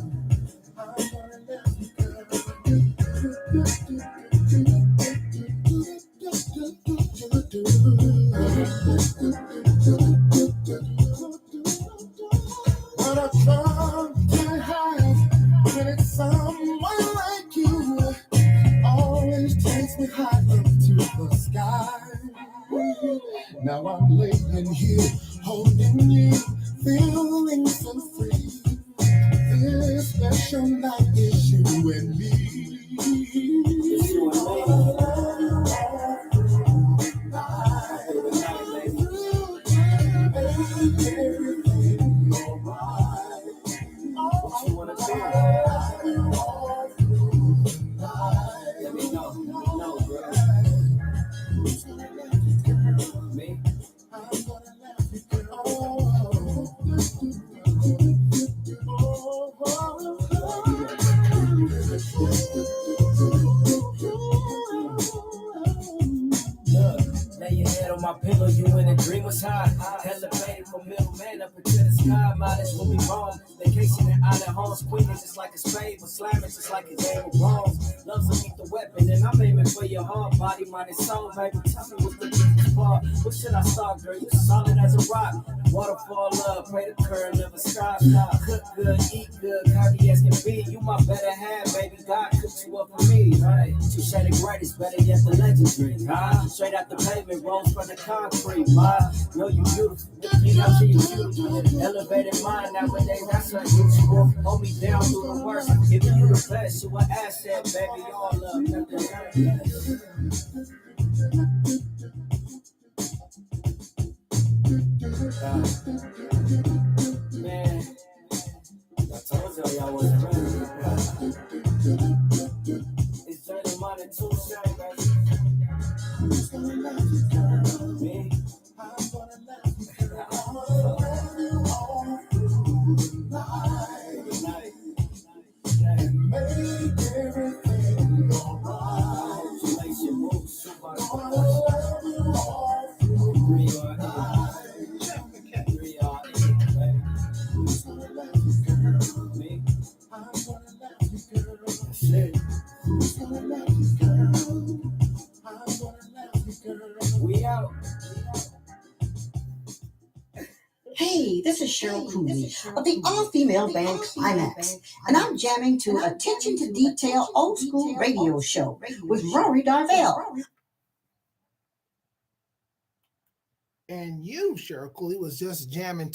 But I try to hide when it's someone like you. Always takes me high up to the sky. Now I'm laying here holding you, feeling so free. This special night is you and me. It's you and me. Everything alright. What you wanna do? Let me know. Bro. Me? Lay your head on my pillow, you in a dream was high. Elevated from middleman up into the sky. Mileage will be wrong. Vacationing out at home, squeaking just like a spade, but slamming just like a game of bones. Love's a lethal weapon, and I'm aiming for your heart, body, mind, and soul. Baby, tell me what's the deepest part. What should I start, girl? You solid as a rock. Waterfall love, pray the current, never stop. Cook good, eat good, cardi as can be. You my better half, baby. God cooks you up for me, right? You say the greatest, better yet the legendary. Straight out the pavement, rolls from the concrete. Know you beautiful, you know you beautiful. Elevated mind nowadays, that's unusual. Hold me down through the worst, giving you the best. You an asset, baby. All love, nothing else. Man, I told y'all wasn't ready. It's Journey Money 2 Shine, baby. Me? I'm gonna love you, girl. I'm gonna love you all through the night. And make everything alright. Makes you move so much. I'm gonna love you all through the night. We out. Hey, this is Cheryl Cooley of the all-female band Climax, and I'm jamming to Attention to Detail Old School Radio Show with Rory Darvell. And you, Cheryl Cooley, was just jamming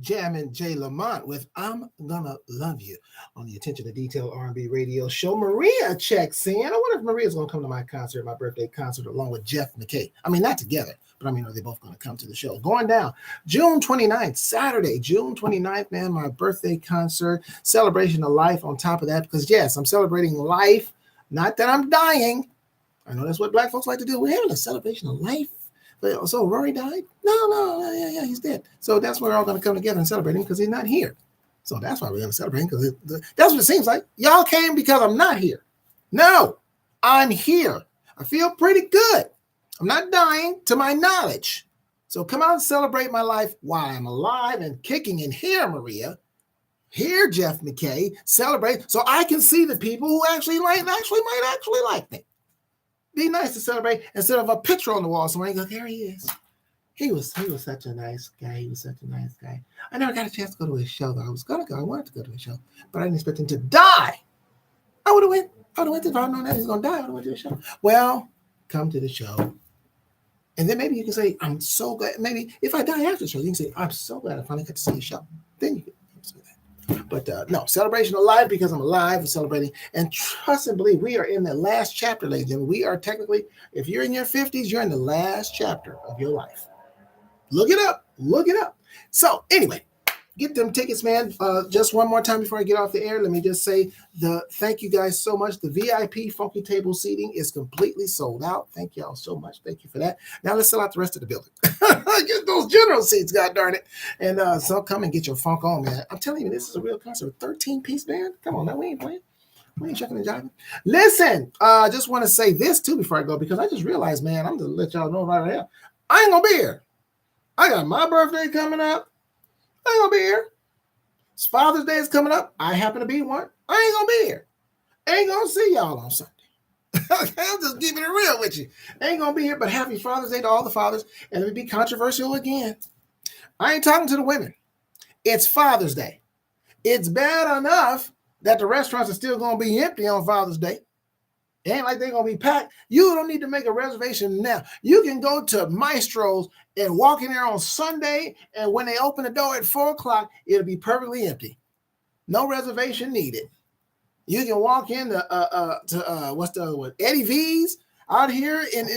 Jay Lamont with I'm Gonna Love You on the Attention to Detail R&B radio show. Maria checks in. I wonder if Maria's going to come to my concert, my birthday concert, along with Jeff McKay. I mean, not together, but I mean, are they both going to come to the show? Going down June 29th, Saturday, June 29th, man, my birthday concert, celebration of life on top of that, because yes, I'm celebrating life, not that I'm dying. I know that's what Black folks like to do. We're having a celebration of life. So Rory died? No, yeah, he's dead. So that's why we're all going to come together and celebrate him because he's not here. So that's why we're going to celebrate him because that's what it seems like. Y'all came because I'm not here. No, I'm here. I feel pretty good. I'm not dying to my knowledge. So come out and celebrate my life while I'm alive and kicking in here, Maria. Here, Jeff McKay, celebrate so I can see the people who might actually like me. Be nice to celebrate instead of a picture on the wall somewhere. You go, there he is. He was such a nice guy. He was such a nice guy. I never got a chance to go to his show, though. I was going to go. I wanted to go to his show, but I didn't expect him to die. I would have went if I'd known that he's going to die. I would have went to the show. Well, come to the show. And then maybe you can say, I'm so glad. Maybe if I die after the show, you can say, I'm so glad I finally got to see your show. Then you can say that. But no, celebration of life because I'm alive and celebrating. And trust and believe, we are in the last chapter, ladies and gentlemen. We are technically, if you're in your 50s, you're in the last chapter of your life. Look it up. So anyway, get them tickets, man. Just one more time before I get off the air, let me just say thank you guys so much. The VIP Funky Table seating is completely sold out. Thank y'all so much. Thank you for that. Now let's sell out the rest of the building. Get those general seats, god darn it. And so come and get your funk on, man. I'm telling you, this is a real concert. 13-piece band. Come on, now we ain't playing. We ain't checking and jiving. Listen, I just want to say this too before I go, because I just realized, man, I'm just let y'all know right now. I ain't gonna be here. I got my birthday coming up. I ain't gonna be here. It's Father's Day is coming up. I happen to be one. I ain't gonna be here. Ain't gonna see y'all on Sunday. I'm just keeping it real with you. Ain't gonna be here, but happy Father's Day to all the fathers. And let me be controversial again. I ain't talking to the women. It's Father's Day. It's bad enough that the restaurants are still going to be empty on Father's Day. It ain't like they're going to be packed. You don't need to make a reservation now. You can go to Maestro's and walk in there on Sunday, and when they open the door at 4 o'clock, it'll be perfectly empty. No reservation needed. You can walk in to what's the other one? Eddie V's out here in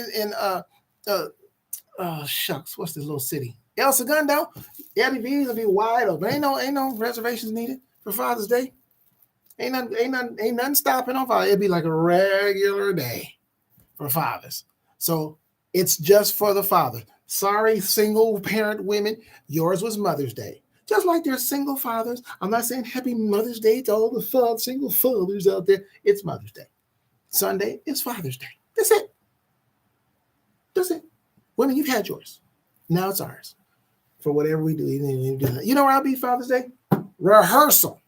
shucks, what's this little city? El Segundo. Eddie V's will be wide open. Ain't no reservations needed for Father's Day. Ain't nothing stopping on Father's. It'd be like a regular day for fathers. So it's just for the father. Sorry, single parent women, yours was Mother's Day. Just like there's single fathers. I'm not saying happy Mother's Day to all the single fathers out there. It's Mother's Day. Sunday is Father's Day. That's it. That's it. Women, you've had yours. Now it's ours. For whatever we do. You know where I'll be Father's Day? Rehearsal.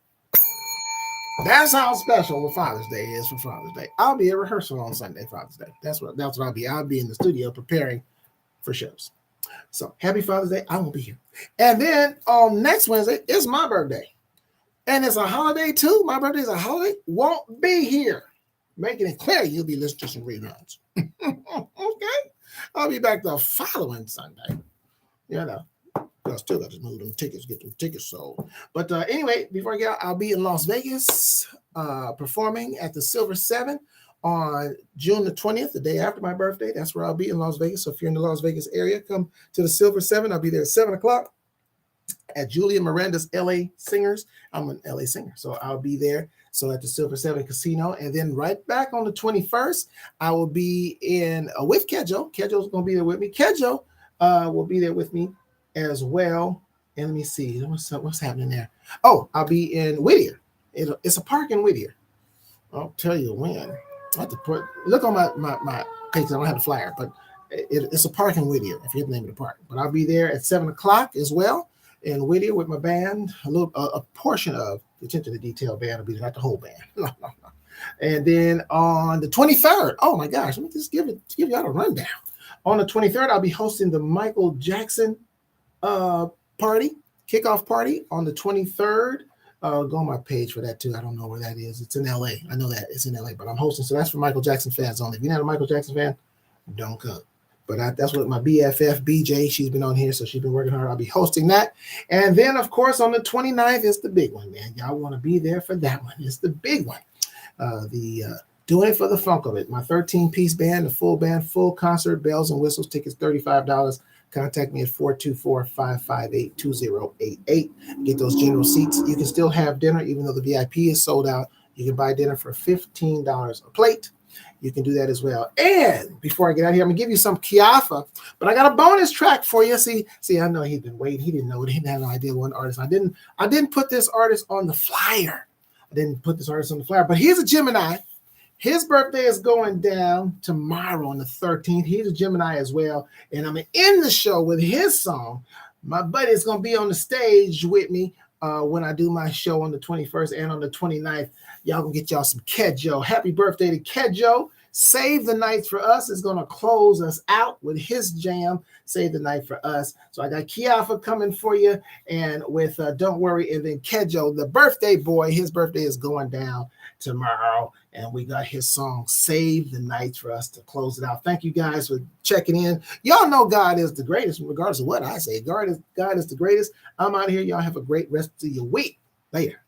That's how special Father's Day is for Father's Day. I'll be at rehearsal on Sunday, Father's Day. That's what I'll be. I'll be in the studio preparing for shows. So happy Father's Day. I won't be here. And then on next Wednesday, it's my birthday. And it's a holiday too. My birthday is a holiday. Won't be here. Making it clear you'll be listening to some reruns. Okay. I'll be back the following Sunday. You know. I still got to move them tickets, get them tickets sold. But anyway, before I get out, I'll be in Las Vegas performing at the Silver 7 on June the 20th, the day after my birthday. That's where I'll be in Las Vegas. So if you're in the Las Vegas area, come to the Silver 7. I'll be there at 7 o'clock at Julia Miranda's LA Singers. I'm an LA singer, so I'll be there. So at the Silver 7 Casino. And then right back on the 21st, I will be in with Kedjo. Kedjo's going to be there with me. Kedjo will be there with me as well. And let me see what's happening there. Oh, I'll be in Whittier. It's a park in Whittier. I'll tell you when. I have to look on my page. I don't have the flyer, but it's a park in Whittier. I forget the name of the park, but I'll be there at 7 o'clock as well in Whittier with my band. A portion of the Attention to Detail band will be there, not the whole band. No. And then on the 23rd, oh my gosh, let me just give you all a rundown. On the 23rd, I'll be hosting the Michael Jackson kickoff party on the 23rd. Go on my page for that too. I don't know where that is. It's in LA. I know that it's in LA, but I'm hosting. So that's for Michael Jackson fans only. If you're not a Michael Jackson fan, don't come. But that's what my BFF, BJ, she's been on here. So she's been working hard. I'll be hosting that. And then, of course, on the 29th is the big one, man. Y'all want to be there for that one. It's the big one. Doing it for the funk of it. My 13-piece band, the full band, full concert, bells and whistles, tickets $35. Contact me at 424-558-2088. Get those general seats. You can still have dinner, even though the VIP is sold out. You can buy dinner for $15 a plate. You can do that as well. And before I get out of here, I'm going to give you some Kiafa, but I got a bonus track for you. See, I know he's been waiting. He didn't know. He didn't have no idea what artist. I didn't put this artist on the flyer. But he's a Gemini. His birthday is going down tomorrow on the 13th. He's a Gemini as well. And I'm going to end the show with his song. My buddy is going to be on the stage with me when I do my show on the 21st and on the 29th. Y'all going to get y'all some Kedjo. Happy birthday to Kedjo. Save the Night for Us is going to close us out with his jam, Save the Night for Us. So I got Kiafa coming for you and with Don't Worry. And then Kedjo, the birthday boy, his birthday is going down tomorrow. And we got his song, Save the Night for Us to close it out. Thank you guys for checking in. Y'all know God is the greatest, regardless of what I say. God is the greatest. I'm out of here. Y'all have a great rest of your week. Later.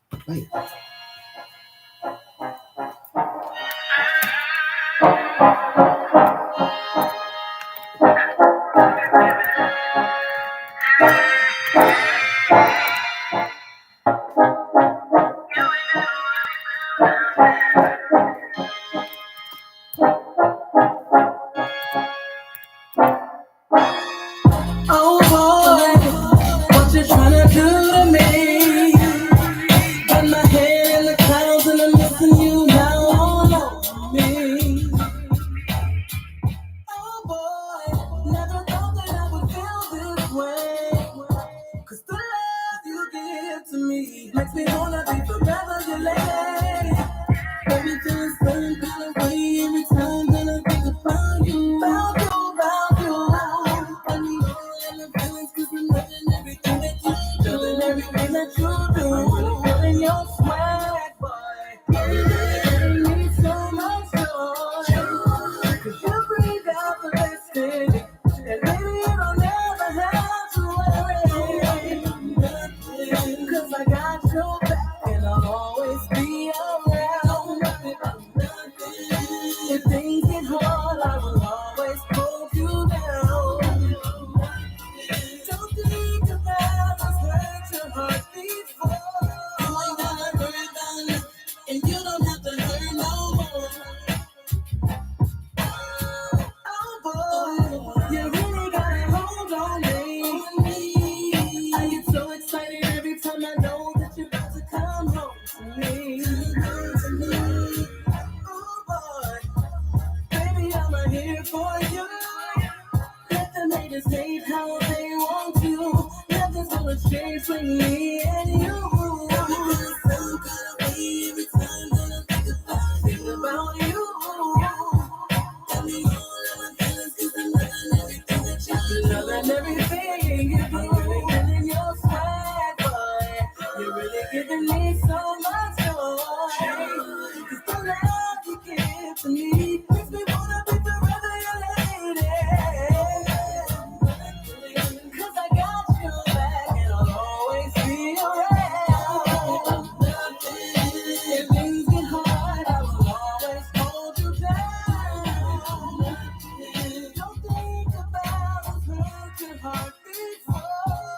Everything that you do, your swag, boy. You need so much joy. Cause you bring out the best in me. And maybe you don't never have to worry. Cause I got your back and I'll always be around. If things get hard, I will always hold you down. Don't think about what's hurt your heart before. You ain't gotta hurt about it, and you don't have to hurt no more. Oh boy, you really gotta hold on me. I get so excited every time I know that you're about to come home to me. Oh boy, baby, I'm here for you. Let the haters hate how they want you. Nothing's gonna change between me and you. Some kind of way every time that I think about you. Tell me all of my feelings, cause I'm loving everything that you do. Loving everything you do. Feeling your swag, boy. You're really giving me so much joy. Cause the love you give to me makes me wanna be forever your lady. Cause I got your back and I'll always be around. If things get hard, I will always hold you down. Don't think about what's hurt your heart before.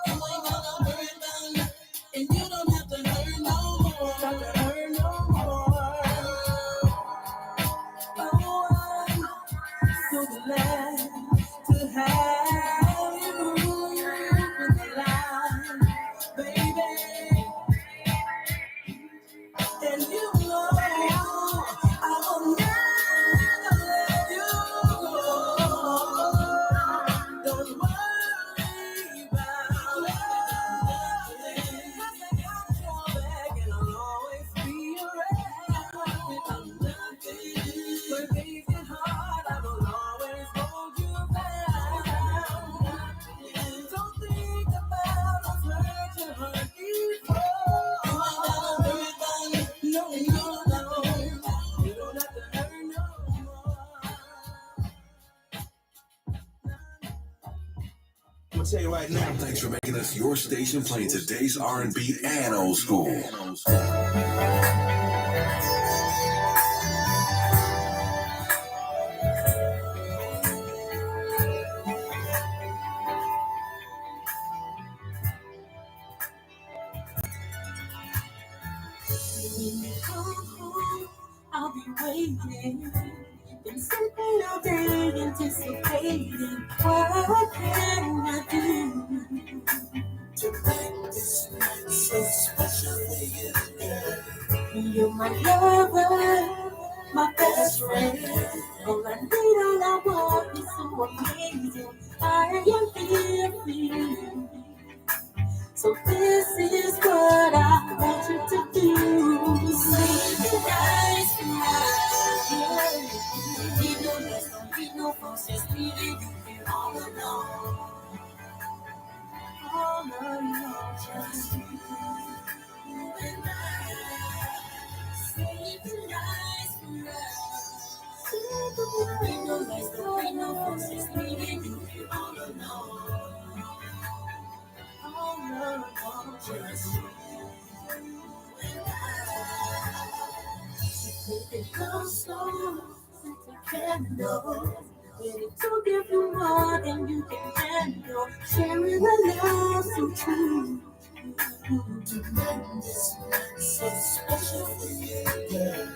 You ain't gotta worry about it, and you don't have to hurt no more. Have to hurt no more. Oh, I'm so glad to have you in the life, baby. And you know I will never let you go. Don't worry about it. 'Cause I got your back and I'll always be around. I'm nothing. When things get hard, I will always hold you down. Don't think about what's hurt your heart before. You ain't gotta worry about it. No, you don't. You don't have to hurt no more. I'm gonna tell you right now. Thanks for making us your station, playing today's R&B and old school. When you come home, I'll be waiting. Been sitting all day anticipating. What can I do to make this night so special for you, girl? You're my lover, my best friend. All I need, all I want is so amazing. I am here for you. So this is what I want you to do. Make it nice tonight. Need no rest, don't need no force, just leaving you here all alone. All alone, just you and I. Save the nights for us. Need no rest, don't need no force, just leaving you here all alone. All alone, just you. If it comes slow, set the candle. Ready to give you more than you can handle. Sharing a love so true. To make this so special for you, girl.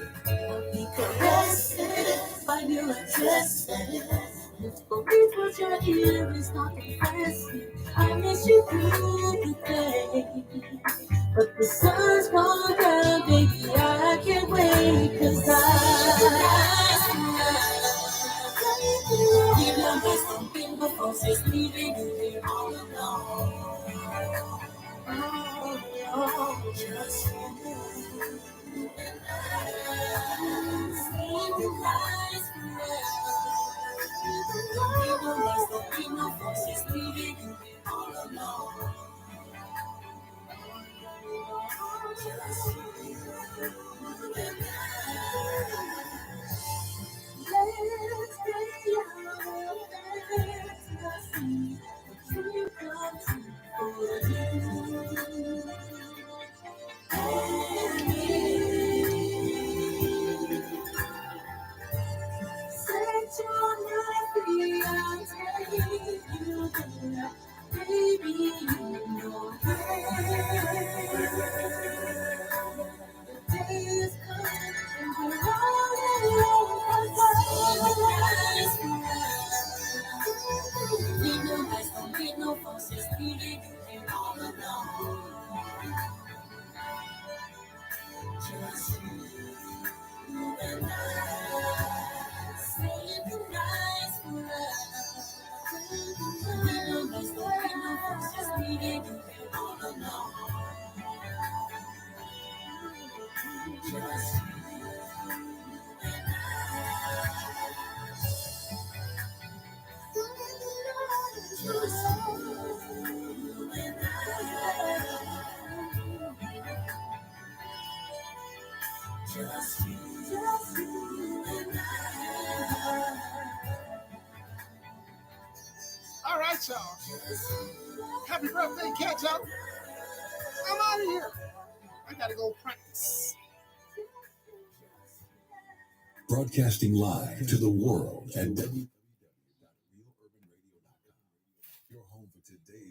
I'll be caressing, find you undressing. Lift for me, what your ear is not impressive. I miss you through the day. But the sun's gone down, baby, I can't wait, 'cause I need no rest, don't be no force, just leaving you here all alone. Oh, just you and I. Save your lies forever. Need no rest, don't be no force, just leaving you here all alone. All right, y'all. Happy birthday, catch up. I'm out of here. I gotta go practice. Broadcasting live to the world at